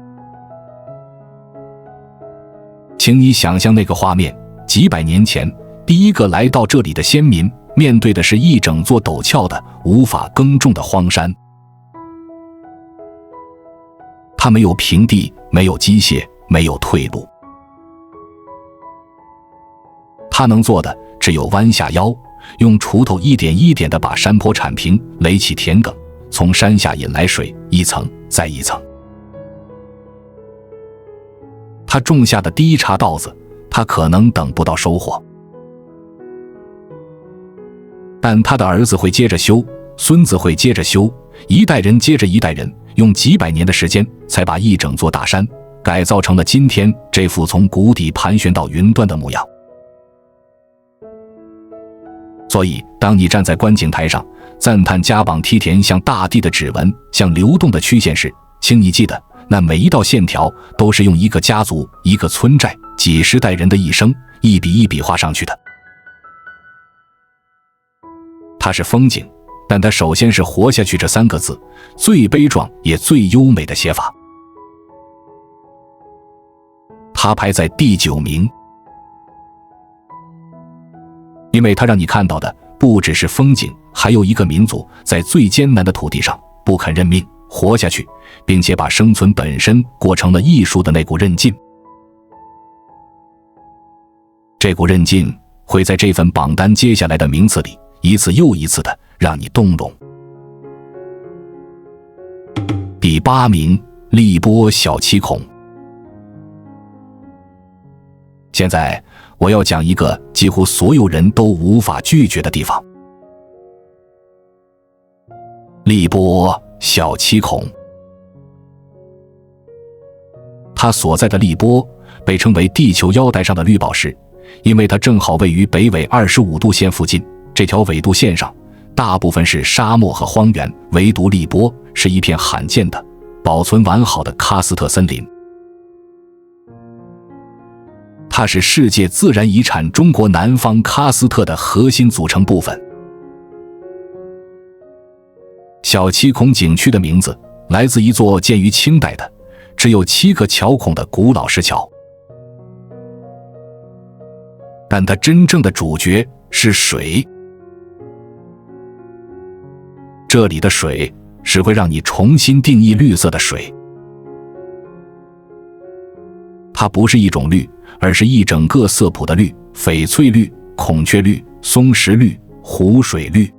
请你想象那个画面，几百年前，第一个来到这里的先民，面对的是一整座陡峭的、无法耕种的荒山。它没有平地，没有机械，没有退路。他能做的只有弯下腰，用锄头一点一点地把山坡铲平，垒起田埂，从山下引来水，一层再一层。他种下的第一茬稻子，他可能等不到收获，但他的儿子会接着修，孙子会接着修，一代人接着一代人，用几百年的时间，才把一整座大山改造成了今天这副从谷底盘旋到云端的模样。所以，当你站在观景台上，赞叹嘉榜梯田像大地的指纹，像流动的曲线时，请你记得，那每一道线条都是用一个家族、一个村寨、几十代人的一生，一笔一笔画上去的。它是风景，但它首先是活下去这3个字，最悲壮也最优美的写法。它排在第9名。因为它让你看到的不只是风景，还有一个民族在最艰难的土地上不肯认命活下去，并且把生存本身过成了艺术的那股韧劲。这股韧劲会在这份榜单接下来的名次里一次又一次的让你动容。第8名，荔波小七孔。现在我要讲一个几乎所有人都无法拒绝的地方。荔波小七孔，它所在的荔波被称为地球腰带上的绿宝石，因为它正好位于北纬25度线附近。这条纬度线上大部分是沙漠和荒原，唯独荔波是一片罕见的、保存完好的喀斯特森林。它是世界自然遗产中国南方喀斯特的核心组成部分。小七孔景区的名字来自一座建于清代的、只有7个桥孔的古老石桥，但它真正的主角是水。这里的水是会让你重新定义绿色的水。它不是一种绿，而是一整个色谱的绿，翡翠绿、孔雀绿、松石绿、湖水绿。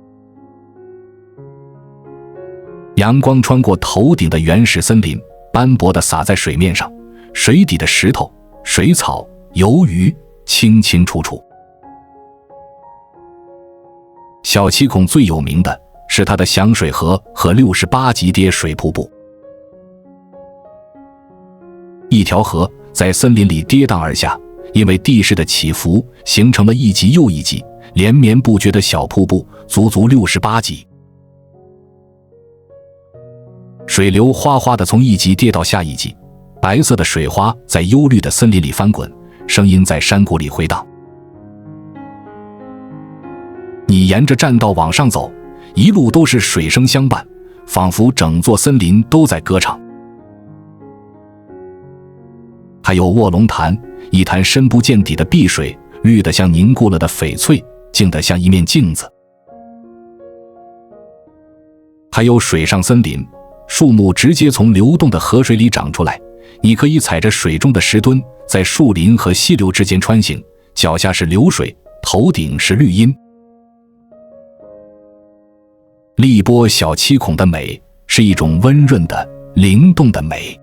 阳光穿过头顶的原始森林，斑驳地洒在水面上，水底的石头、水草、游鱼清清楚楚。小七孔最有名的是它的响水河和68级跌水瀑布。一条河在森林里跌宕而下，因为地势的起伏，形成了一级又一级连绵不绝的小瀑布，足足68级。水流哗哗地从一级跌到下一级，白色的水花在幽绿的森林里翻滚，声音在山谷里回荡。你沿着栈道往上走，一路都是水声相伴，仿佛整座森林都在歌唱。还有卧龙潭，一潭深不见底的碧水，绿得像凝固了的翡翠，净得像一面镜子。还有水上森林，树木直接从流动的河水里长出来，你可以踩着水中的石墩，在树林和溪流之间穿行，脚下是流水，头顶是绿荫。荔波小七孔的美是一种温润的、灵动的美，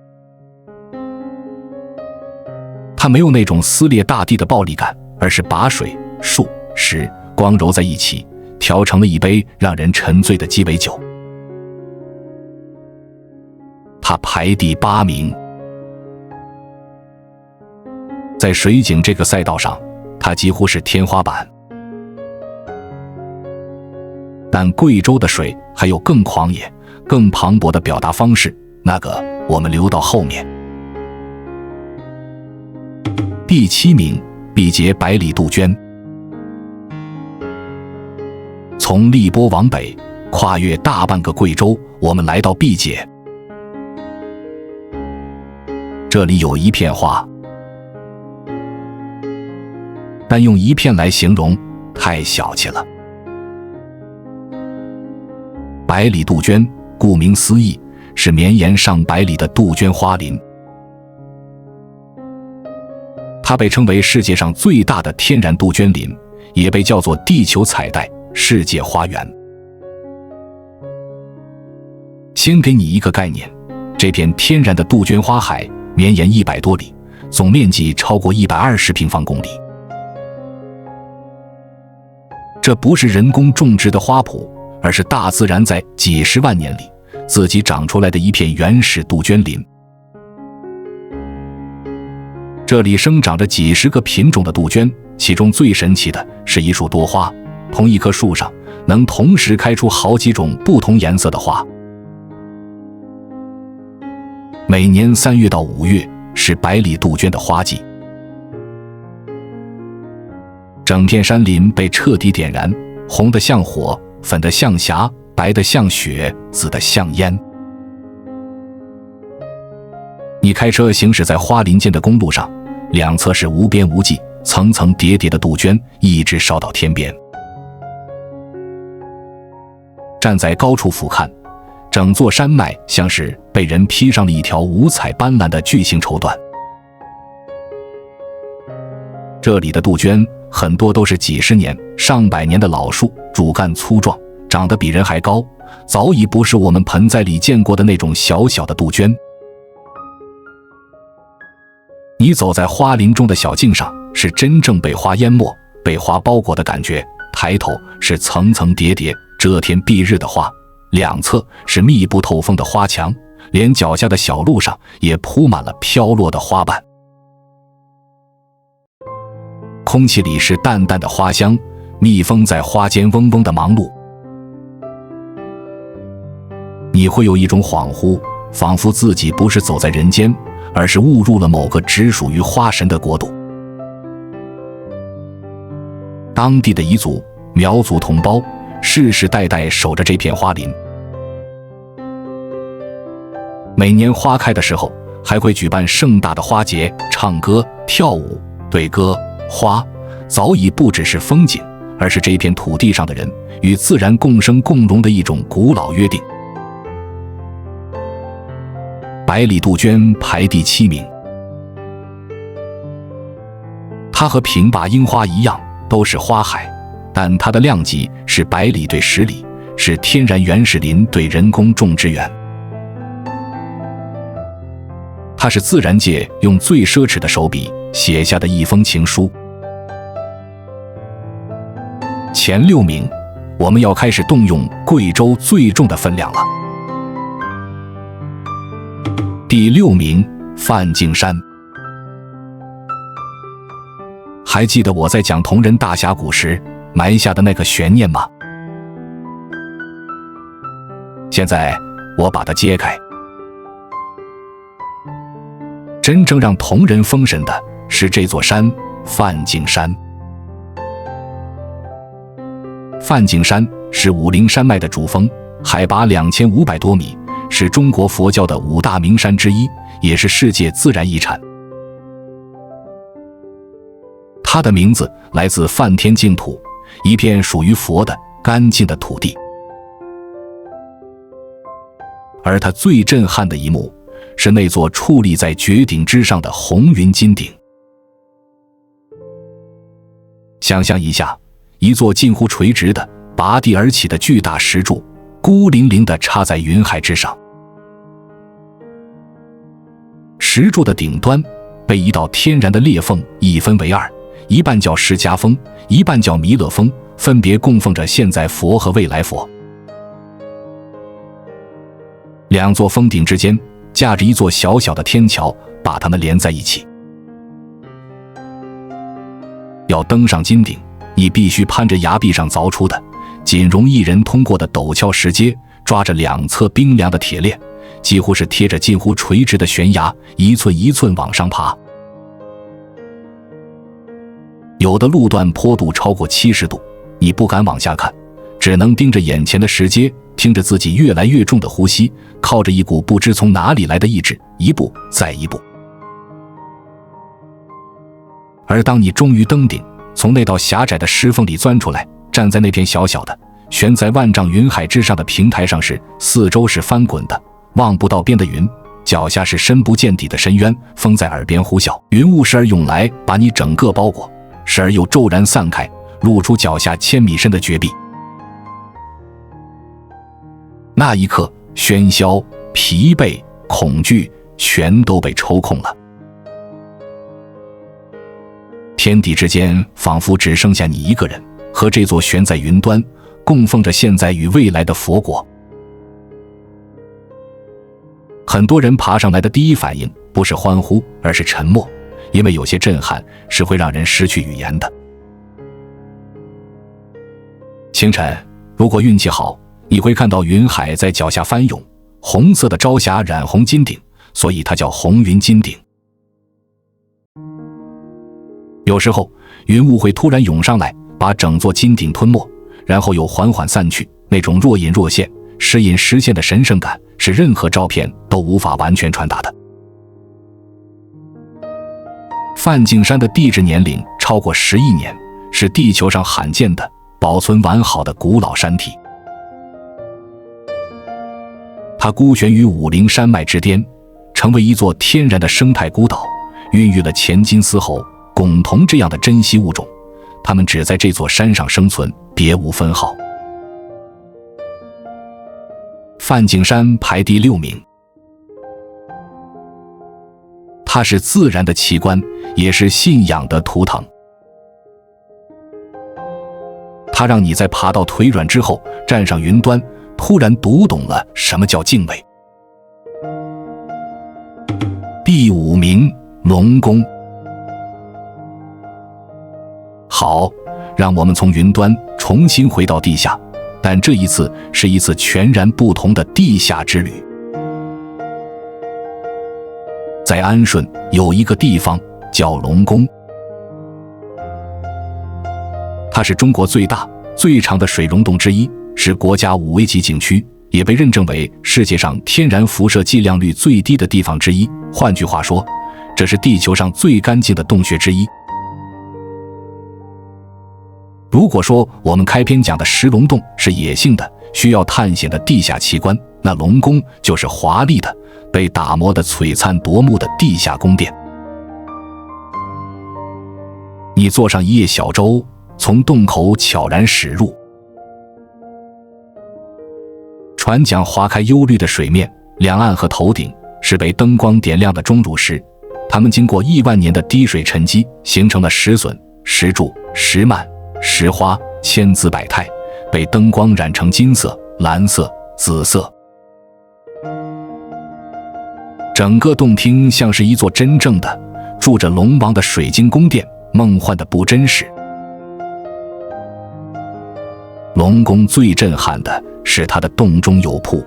它没有那种撕裂大地的暴力感，而是把水、树、石光揉在一起，调成了一杯让人沉醉的鸡尾酒。它排第8名。在水景这个赛道上，它几乎是天花板。但贵州的水还有更狂野、更磅礴的表达方式，那个我们留到后面。第7名，毕节百里杜鹃。从荔波往北，跨越大半个贵州，我们来到毕节。这里有一片花，但用一片来形容太小气了。百里杜鹃，顾名思义，是绵延上百里的杜鹃花林。它被称为世界上最大的天然杜鹃林，也被叫做地球彩带、世界花园。先给你一个概念，这片天然的杜鹃花海绵延100多里，总面积超过120平方公里。这不是人工种植的花圃，而是大自然在几十万年里自己长出来的一片原始杜鹃林。这里生长着几十个品种的杜鹃，其中最神奇的是一树多花，同一棵树上能同时开出好几种不同颜色的花。每年3月到5月是百里杜鹃的花季，整片山林被彻底点燃，红得像火，粉得像霞，白得像雪，紫得像烟。你开车行驶在花林间的公路上，两侧是无边无际、层层叠叠的杜鹃，一直烧到天边。站在高处俯瞰，整座山脉像是被人披上了一条五彩斑斓的巨型绸缎。这里的杜鹃很多都是几十年、上百年的老树，主干粗壮，长得比人还高，早已不是我们盆栽里见过的那种小小的杜鹃。你走在花林中的小径上，是真正被花淹没、被花包裹的感觉。抬头是层层叠叠、遮天蔽日的花，两侧是密不透风的花墙，连脚下的小路上也铺满了飘落的花瓣。空气里是淡淡的花香，蜜蜂在花间嗡嗡地忙碌。你会有一种恍惚，仿佛自己不是走在人间，而是误入了某个只属于花神的国度。当地的彝族、苗族同胞世世代代守着这片花林，每年花开的时候还会举办盛大的花节，唱歌、跳舞、对歌。花早已不只是风景，而是这片土地上的人与自然共生共荣的一种古老约定。百里杜鹃排第7名，它和平坝樱花一样都是花海，但它的量级是百里对10里，是天然原始林对人工种植园。它是自然界用最奢侈的手笔写下的一封情书。前6名，我们要开始动用贵州最重的分量了。第6名，梵净山。还记得我在讲铜人大峡谷时埋下的那个悬念吗？现在我把它揭开。真正让铜人封神的是这座山——梵净山。梵净山是武陵山脉的主峰，海拔2500多米，是中国佛教的5大名山之一，也是世界自然遗产。它的名字来自梵天净土，一片属于佛的干净的土地。而它最震撼的一幕是那座矗立在绝顶之上的红云金顶。想象一下，一座近乎垂直的拔地而起的巨大石柱，孤零零地插在云海之上。石柱的顶端被一道天然的裂缝一分为2，一半叫释迦峰，一半叫弥勒峰，分别供奉着现在佛和未来佛。两座峰顶之间架着一座小小的天桥，把它们连在一起。要登上金顶，你必须攀着崖壁上凿出的仅容一人通过的陡峭石阶，抓着两侧冰凉的铁链，几乎是贴着近乎垂直的悬崖，一寸一寸往上爬。有的路段坡度超过70度，你不敢往下看，只能盯着眼前的石阶，听着自己越来越重的呼吸，靠着一股不知从哪里来的意志，一步再一步。而当你终于登顶，从那道狭窄的石缝里钻出来，站在那片小小的悬在万丈云海之上的平台上时，四周是翻滚的望不到边的云，脚下是深不见底的深渊，风在耳边呼啸，云雾时而涌来把你整个包裹，时而又骤然散开，露出脚下1000米深的绝壁。那一刻，喧嚣、疲惫、恐惧全都被抽空了，天地之间仿佛只剩下你一个人，和这座悬在云端供奉着现在与未来的佛国。很多人爬上来的第一反应不是欢呼，而是沉默，因为有些震撼是会让人失去语言的。清晨，如果运气好，你会看到云海在脚下翻涌，红色的朝霞染红金顶，所以它叫红云金顶。有时候云雾会突然涌上来，把整座金顶吞没，然后又缓缓散去，那种若隐若现、时隐时现的神圣感是任何照片都无法完全传达的。梵净山的地质年龄超过10亿年，是地球上罕见的保存完好的古老山体。它孤悬于武陵山脉之巅，成为一座天然的生态孤岛，孕育了前金丝猴、拱桐这样的珍稀物种，它们只在这座山上生存，别无分号。梵净山排第6名，它是自然的奇观，也是信仰的图腾。它让你在爬到腿软之后，站上云端，突然读懂了什么叫敬畏。第5名，龙宫。好，让我们从云端重新回到地下，但这一次是一次全然不同的地下之旅。在安顺有一个地方叫龙宫，它是中国最大、最长的水溶洞之一，是国家5危级景区，也被认证为世界上天然辐射剂量率最低的地方之一。换句话说，这是地球上最干净的洞穴之一。如果说我们开篇讲的石龙洞是野性的、需要探险的地下奇观，那龙宫就是华丽的、被打磨的璀璨夺目的地下宫殿。你坐上一叶小舟，从洞口悄然驶入，船桨划开幽绿的水面，两岸和头顶是被灯光点亮的钟乳石，它们经过亿万年的滴水沉积，形成了石笋、石柱、石幔、石花，千姿百态，被灯光染成金色、蓝色、紫色。整个洞厅像是一座真正的住着龙王的水晶宫殿，梦幻的不真实。龙宫最震撼的是它的洞中有瀑，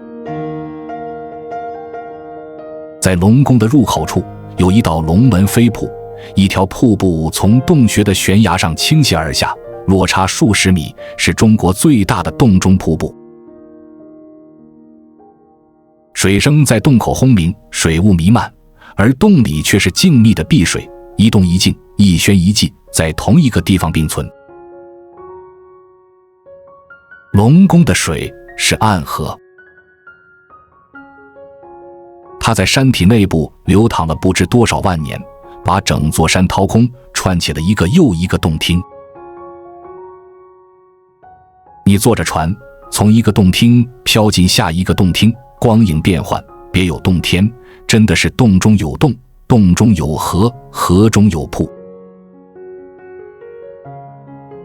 在龙宫的入口处有一道龙门飞瀑，一条瀑布从洞穴的悬崖上倾泻而下，落差数十米，是中国最大的洞中瀑布。水声在洞口轰鸣，水雾弥漫，而洞里却是静谧的碧水，一动一静，一轩一寂，在同一个地方并存。龙宫的水是暗河，它在山体内部流淌了不知多少万年，把整座山掏空，串起了一个又一个洞厅。你坐着船，从一个洞厅飘进下一个洞厅，光影变幻，别有洞天，真的是洞中有洞，洞中有河，河中有瀑。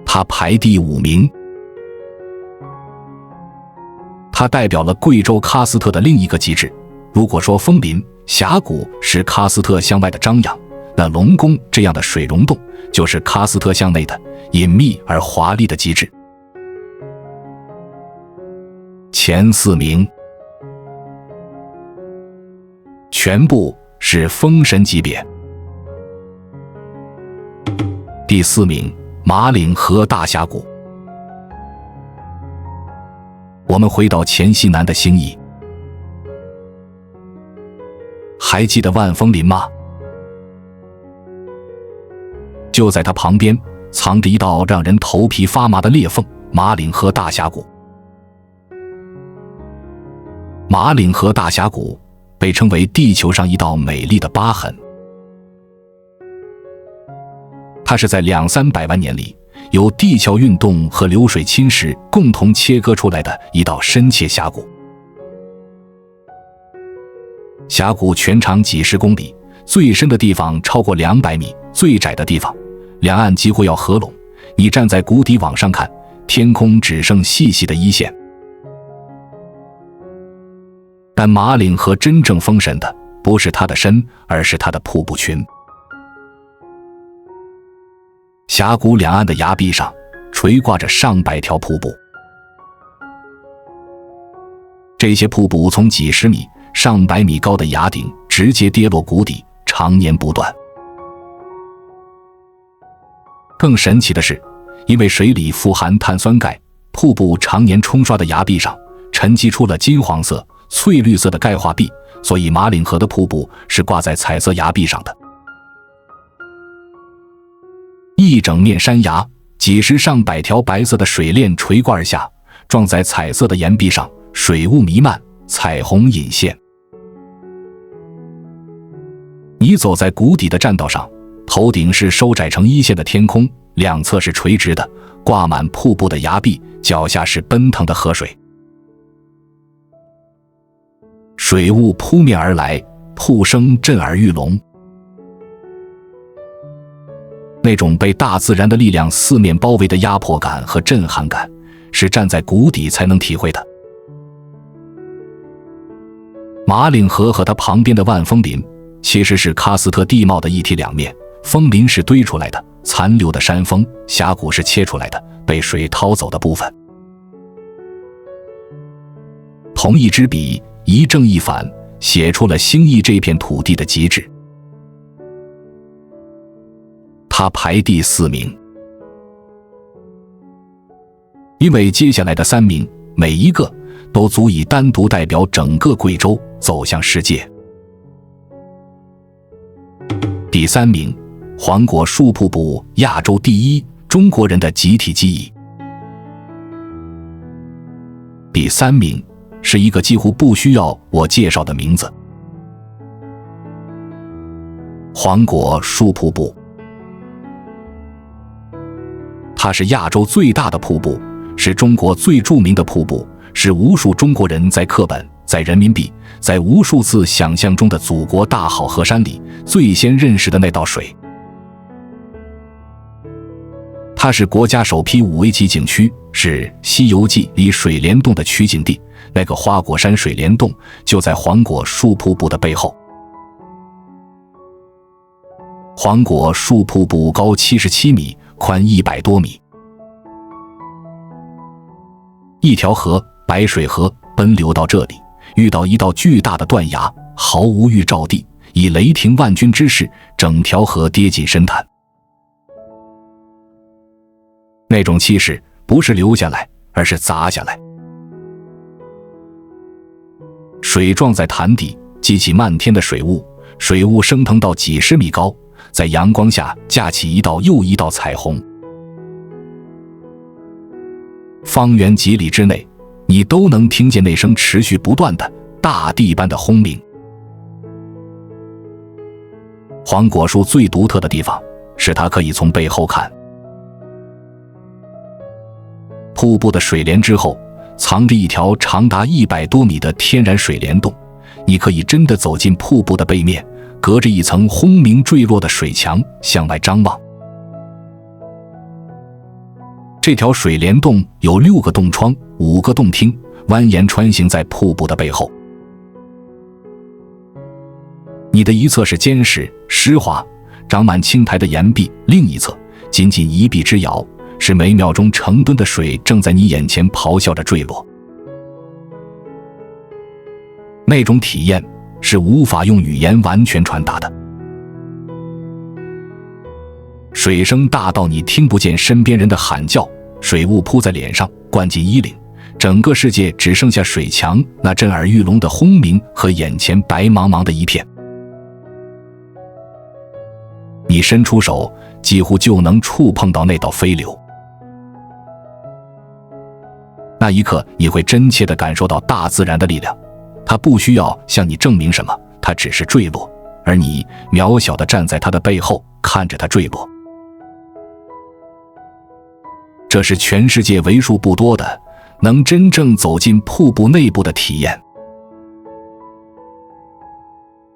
它排第5名，它代表了贵州喀斯特的另一个极致。如果说枫林、峡谷是喀斯特向外的张扬，那龙宫这样的水溶洞就是喀斯特向内的隐秘而华丽的极致。前4名全部是封神级别。第4名，马岭河大峡谷。我们回到黔西南的兴义，还记得万峰林吗？就在它旁边藏着一道让人头皮发麻的裂缝——马岭河大峡谷。马岭河大峡谷被称为地球上一道美丽的疤痕，它是在200-300万年里由地壳运动和流水侵蚀共同切割出来的一道深切峡谷。峡谷全长几十公里，最深的地方超过200米，最窄的地方两岸几乎要合拢，你站在谷底往上看，天空只剩细细的一线。但马岭河真正封神的不是它的深，而是它的瀑布群。峡谷两岸的崖壁上垂挂着上百条瀑布，这些瀑布从几十米、上百米高的崖顶直接跌落谷底，常年不断。更神奇的是，因为水里富含碳酸钙，瀑布常年冲刷的崖壁上沉积出了金黄色、翠绿色的钙化壁，所以马岭河的瀑布是挂在彩色崖壁上的。一整面山崖，几十上百条白色的水链垂挂而下，撞在彩色的岩壁上，水雾弥漫，彩虹隐现。你走在谷底的栈道上，头顶是收窄成一线的天空，两侧是垂直的挂满瀑布的崖壁，脚下是奔腾的河水。水雾扑面而来，瀑声震耳欲聋。那种被大自然的力量四面包围的压迫感和震撼感，是站在谷底才能体会的。马岭河和它旁边的万峰林其实是喀斯特地貌的一体两面，峰林是堆出来的残留的山峰，峡谷是切出来的被水掏走的部分。同一支笔，一正一反，写出了兴义这片土地的极致。它排第4名，因为接下来的3名每一个都足以单独代表整个贵州走向世界。第3名，黄果树瀑布，亚洲第一，中国人的集体记忆。第3名是一个几乎不需要我介绍的名字——黄果树瀑布。它是亚洲最大的瀑布，是中国最著名的瀑布，是无数中国人在课本、在人民币、在无数次想象中的祖国大好河山里最先认识的那道水。它是国家首批5A级景区，是《西游记》里水帘洞的取景地，那个花果山水帘洞就在黄果树瀑布的背后。黄果树瀑布高77米，宽100多米。一条河，白水河，奔流到这里，遇到一道巨大的断崖，毫无预兆地以雷霆万钧之势，整条河跌进深潭。那种气势不是流下来，而是砸下来。水撞在潭底，激起漫天的水雾，水雾升腾到几十米高，在阳光下架起一道又一道彩虹。方圆几里之内，你都能听见那声持续不断的大地般的轰鸣。黄果树最独特的地方是它可以从背后看。瀑布的水帘之后藏着一条长达100多米的天然水帘洞，你可以真的走进瀑布的背面，隔着一层轰鸣坠落的水墙向外张望。这条水帘洞有6个洞窗，5个洞厅，蜿蜒穿行在瀑布的背后。你的一侧是坚实湿滑长满青苔的岩壁，另一侧仅仅一臂之遥，是每秒钟成吨的水正在你眼前咆哮着坠落。那种体验是无法用语言完全传达的。水声大到你听不见身边人的喊叫，水雾扑在脸上，灌进衣领，整个世界只剩下水墙那震耳欲聋的轰鸣和眼前白茫茫的一片。你伸出手，几乎就能触碰到那道飞流。那一刻，你会真切地感受到大自然的力量，它不需要向你证明什么，它只是坠落，而你渺小地站在它的背后，看着它坠落。这是全世界为数不多的能真正走进瀑布内部的体验。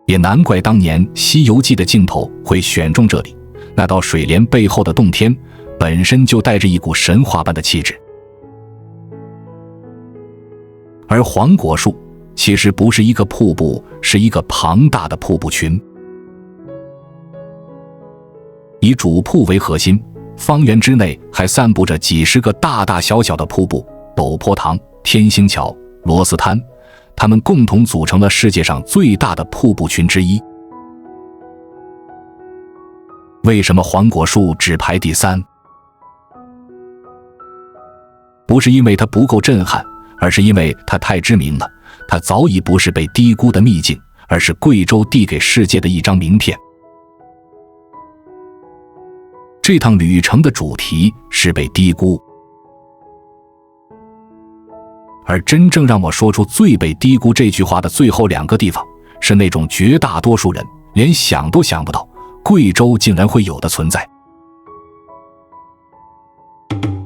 也难怪当年《西游记》的镜头会选中这里，那道水帘背后的洞天本身就带着一股神话般的气质。而黄果树其实不是一个瀑布，是一个庞大的瀑布群。以主瀑为核心，方圆之内还散布着几十个大大小小的瀑布，陡坡塘、天星桥、螺丝滩，它们共同组成了世界上最大的瀑布群之一。为什么黄果树只排第3？不是因为它不够震撼，而是因为它太知名了，它早已不是被低估的秘境，而是贵州递给世界的一张名片。这趟旅程的主题是被低估，而真正让我说出最被低估这句话的最后2个地方，是那种绝大多数人连想都想不到贵州竟然会有的存在。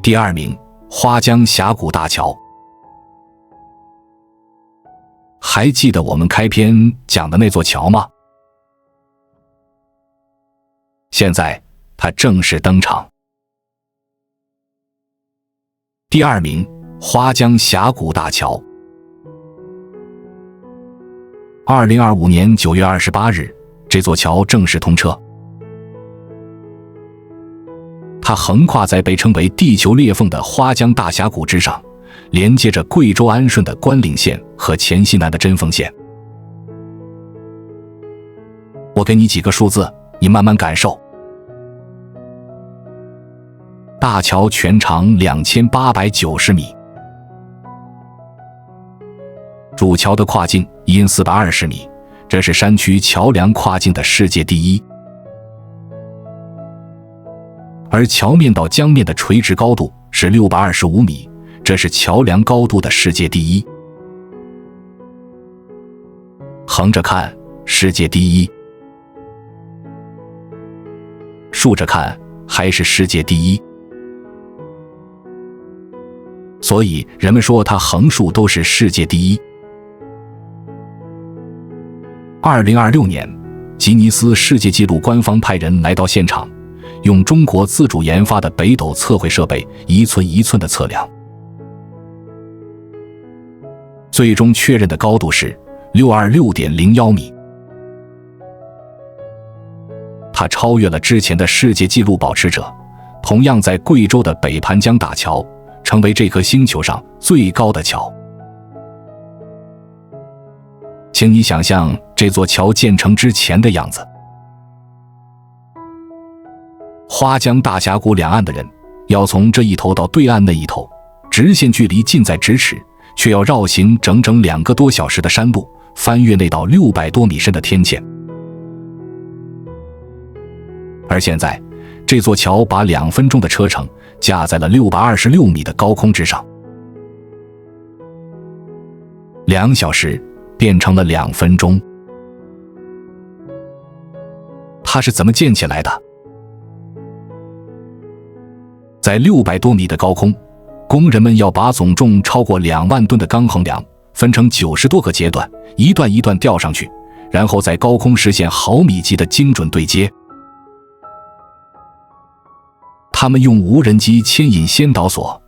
第2名，花江峡谷大桥。还记得我们开篇讲的那座桥吗？现在它正式登场。第2名，花江峡谷大桥。2025年9月28日，这座桥正式通车。它横跨在被称为地球裂缝的花江大峡谷之上，连接着贵州安顺的关岭县和黔西南的贞丰县。我给你几个数字，你慢慢感受。大桥全长2890米，主桥的跨径因420米，这是山区桥梁跨境的世界第一。而桥面到江面的垂直高度是625米，这是桥梁高度的世界第一。横着看，世界第一；竖着看，还是世界第一。所以人们说它横竖都是世界第一。2026年，吉尼斯世界纪录官方派人来到现场，用中国自主研发的北斗测绘设备一寸一寸的测量，最终确认的高度是626.01米。它超越了之前的世界纪录保持者，同样在贵州的北盘江大桥，成为这颗星球上最高的桥。请你想象这座桥建成之前的样子。花江大峡谷两岸的人要从这一头到对岸那一头，直线距离近在咫尺，却要绕行整整2个多小时的山路，翻越那道600多米深的天堑。而现在，这座桥把2分钟的车程架在了626米的高空之上，2小时变成了2分钟。它是怎么建起来的？在600多米的高空，工人们要把总重超过2万吨的钢横梁分成90多个阶段，一段一段吊上去，然后在高空实现毫米级的精准对接。他们用无人机牵引先导索，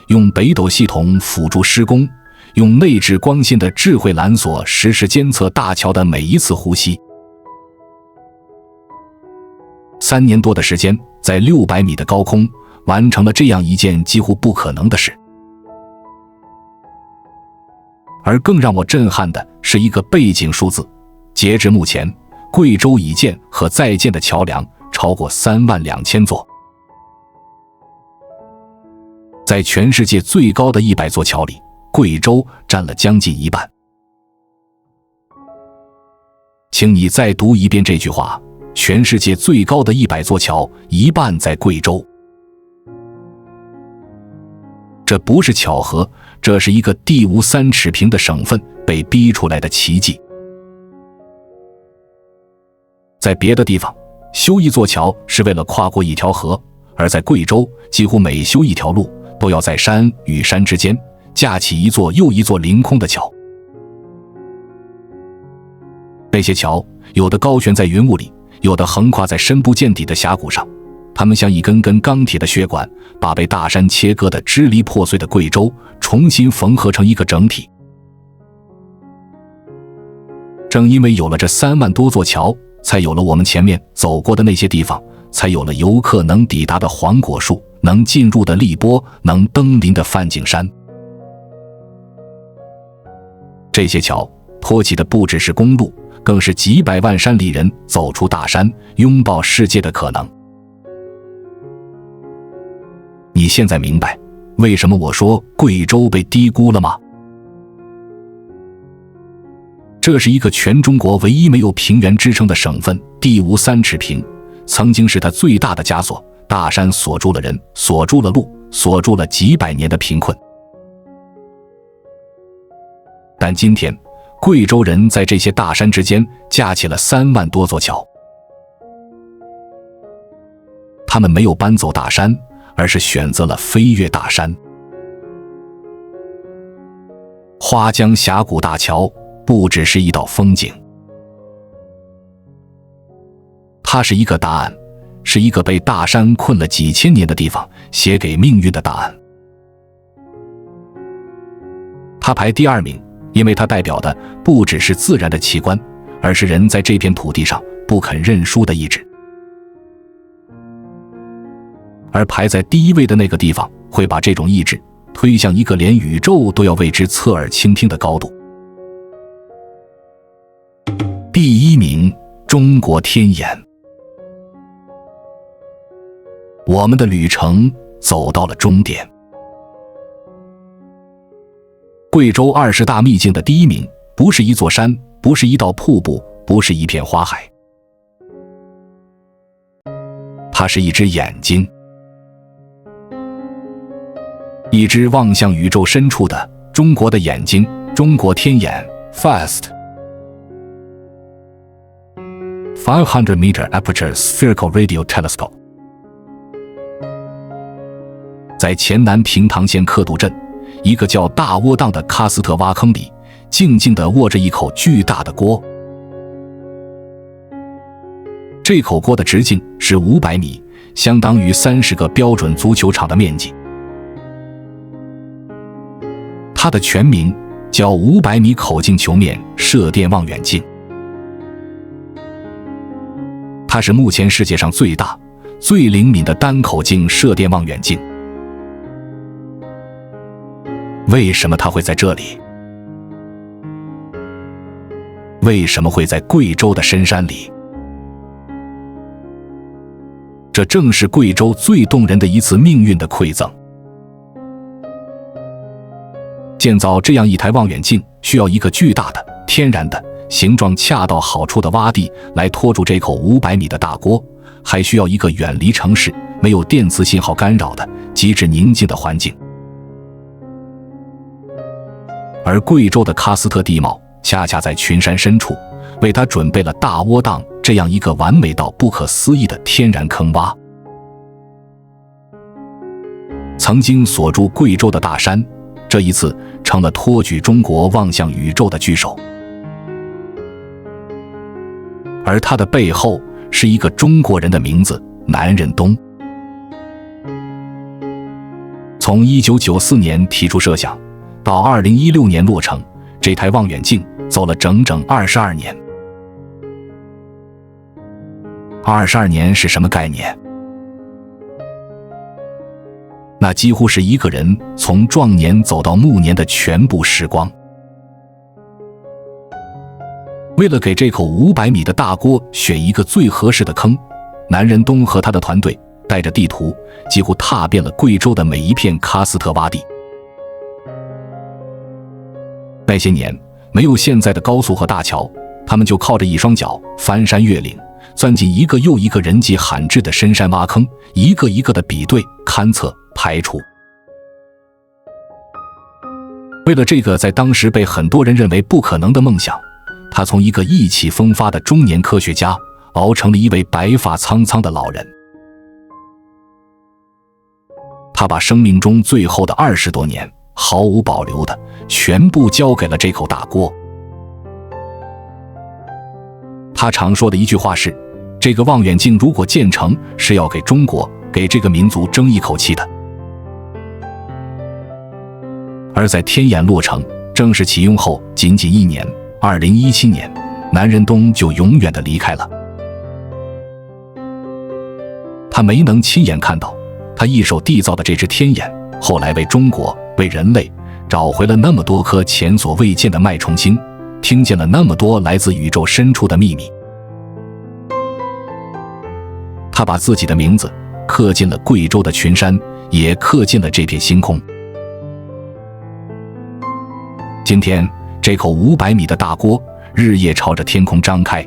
用北斗系统辅助施工，用内置光纤的智慧缆索实时监测大桥的每一次呼吸。3年多的时间，在600米的高空完成了这样一件几乎不可能的事。而更让我震撼的是一个背景数字。截至目前，贵州已建和在建的桥梁超过32000座。在全世界最高的100座桥里，贵州占了将近一半。请你再读一遍这句话：全世界最高的100座桥，一半在贵州。这不是巧合，这是一个地无3尺平的省份被逼出来的奇迹。在别的地方，修一座桥是为了跨过一条河，而在贵州，几乎每修一条路，都要在山与山之间架起一座又一座凌空的桥。那些桥，有的高悬在云雾里，有的横跨在深不见底的峡谷上，它们像一根根钢铁的血管，把被大山切割得支离破碎的贵州重新缝合成一个整体。正因为有了这3万多座桥，才有了我们前面走过的那些地方，才有了游客能抵达的黄果树，能进入的荔波，能登临的梵净山。这些桥托起的不只是公路，更是几百万山里人走出大山，拥抱世界的可能。你现在明白为什么我说贵州被低估了吗？这是一个全中国唯一没有平原支撑的省份，地无3尺平，曾经是它最大的枷锁。大山锁住了人，锁住了路，锁住了几百年的贫困。但今天，贵州人在这些大山之间架起了3万多座桥。他们没有搬走大山，而是选择了飞越大山。花江峡谷大桥不只是一道风景，它是一个答案，是一个被大山困了几千年的地方写给命运的答案。它排第2名，因为它代表的不只是自然的奇观，而是人在这片土地上不肯认输的意志。而排在第1位的那个地方，会把这种意志推向一个连宇宙都要为之侧耳倾听的高度。第1名，中国天眼。我们的旅程走到了终点。贵州20大秘境的第1名，不是一座山，不是一道瀑布，不是一片花海，它是一只眼睛，一只望向宇宙深处的中国的眼睛，中国天眼 FAST。500-meter aperture spherical radio telescope。 在黔南平塘县克笃镇，一个叫大窝凼的喀斯特挖坑里，静静地卧着一口巨大的锅。这口锅的直径是500米，相当于30个标准足球场的面积。它的全名叫500米口径球面射电望远镜。它是目前世界上最大、最灵敏的单口径射电望远镜。为什么它会在这里？为什么会在贵州的深山里？这正是贵州最动人的一次命运的馈赠。建造这样一台望远镜，需要一个巨大的、天然的、形状恰到好处的洼地来托住这口500米的大锅，还需要一个远离城市、没有电磁信号干扰的极致宁静的环境。而贵州的喀斯特地貌恰恰在群山深处，为它准备了大窝凼这样一个完美到不可思议的天然坑洼。曾经锁住贵州的大山，这一次成了托举中国望向宇宙的巨手。而它的背后是一个中国人的名字——南任东。从1994年提出设想到2016年落成，这台望远镜走了整整22年。22年是什么概念？那几乎是一个人从壮年走到暮年的全部时光。为了给这口500米的大锅选一个最合适的坑，南仁东和他的团队带着地图，几乎踏遍了贵州的每一片喀斯特洼地。那些年没有现在的高速和大桥，他们就靠着一双脚翻山越岭，钻进一个又一个人迹罕至的深山挖坑，一个一个的比对、勘测、排除。为了这个在当时被很多人认为不可能的梦想，他从一个意气风发的中年科学家熬成了一位白发苍苍的老人。他把生命中最后的20多年毫无保留的全部交给了这口大锅。他常说的一句话是，这个望远镜如果建成，是要给中国，给这个民族争一口气的。而在天眼落成正式启用后仅仅1年，2017年，南仁东就永远地离开了。他没能亲眼看到他一手缔造的这只天眼，后来为中国、为人类找回了那么多颗前所未见的脉冲星，听见了那么多来自宇宙深处的秘密。他把自己的名字刻进了贵州的群山，也刻进了这片星空。今天，这口500米的大锅日夜朝着天空张开。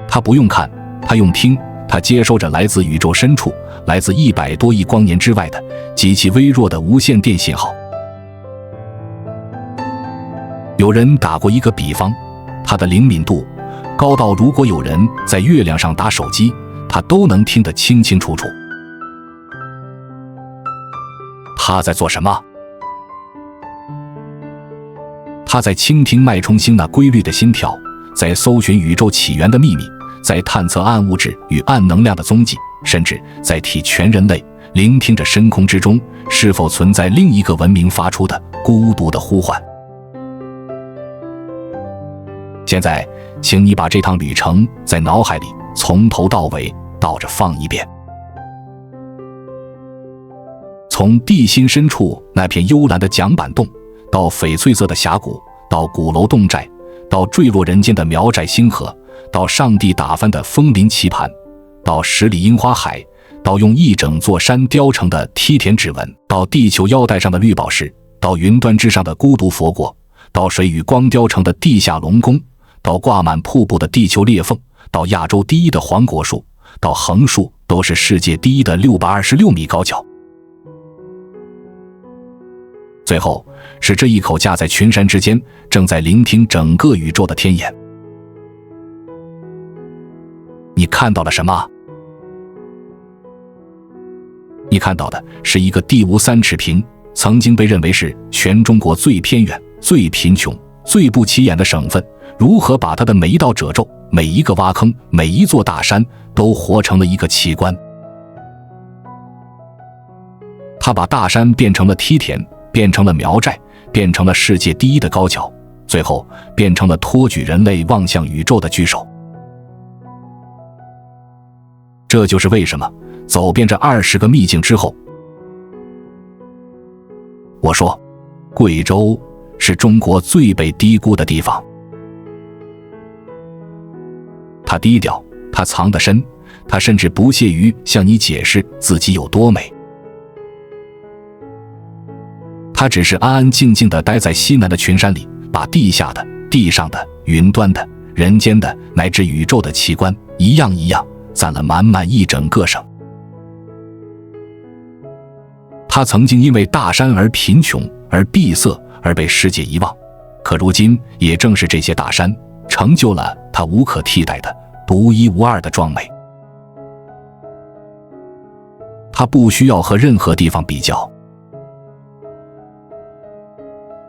他不用看，他用听，他接收着来自宇宙深处、来自100多亿光年之外的极其微弱的无线电信号。有人打过一个比方，它的灵敏度高到如果有人在月亮上打手机，他都能听得清清楚楚。他在做什么？他在倾听脉冲星那规律的心跳，在搜寻宇宙起源的秘密，在探测暗物质与暗能量的踪迹，甚至在替全人类聆听着深空之中是否存在另一个文明发出的孤独的呼唤。现在，请你把这趟旅程在脑海里从头到尾倒着放一遍。从地心深处那片幽蓝的桨板洞，到翡翠色的峡谷，到鼓楼洞寨，到坠落人间的苗寨星河，到上帝打翻的枫林棋盘，到10里樱花海，到用一整座山雕成的梯田指纹，到地球腰带上的绿宝石，到云端之上的孤独佛国，到水与光雕成的地下龙宫，到挂满瀑布的地球裂缝，到亚洲第一的黄果树，到横竖都是世界第一的626米高脚。最后是这一口架在群山之间，正在聆听整个宇宙的天眼。你看到了什么？你看到的是一个地无3尺平，曾经被认为是全中国最偏远、最贫穷、最不起眼的省份，如何把它的每一道褶皱、每一个挖坑、每一座大山都活成了一个奇观。他把大山变成了梯田，变成了苗寨，变成了世界第一的高脚，最后变成了托举人类望向宇宙的巨手。这就是为什么走遍这20个秘境之后，我说贵州是中国最被低估的地方。他低调，他藏得深，他甚至不屑于向你解释自己有多美。他只是安安静静地待在西南的群山里，把地下的、地上的、云端的、人间的乃至宇宙的奇观一样一样攒了满满一整个省。他曾经因为大山而贫穷，而闭塞，而被世界遗忘，可如今也正是这些大山成就了他无可替代的独一无二的壮美。他不需要和任何地方比较，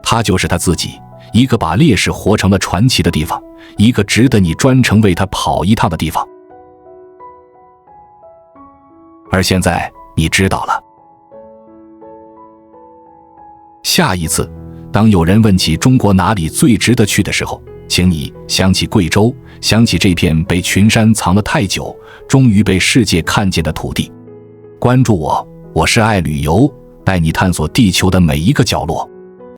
他就是他自己，一个把烈士活成了传奇的地方，一个值得你专程为他跑一趟的地方。而现在你知道了。下一次当有人问起中国哪里最值得去的时候，请你想起贵州，想起这片被群山藏了太久，终于被世界看见的土地。关注我，我是爱旅游，带你探索地球的每一个角落。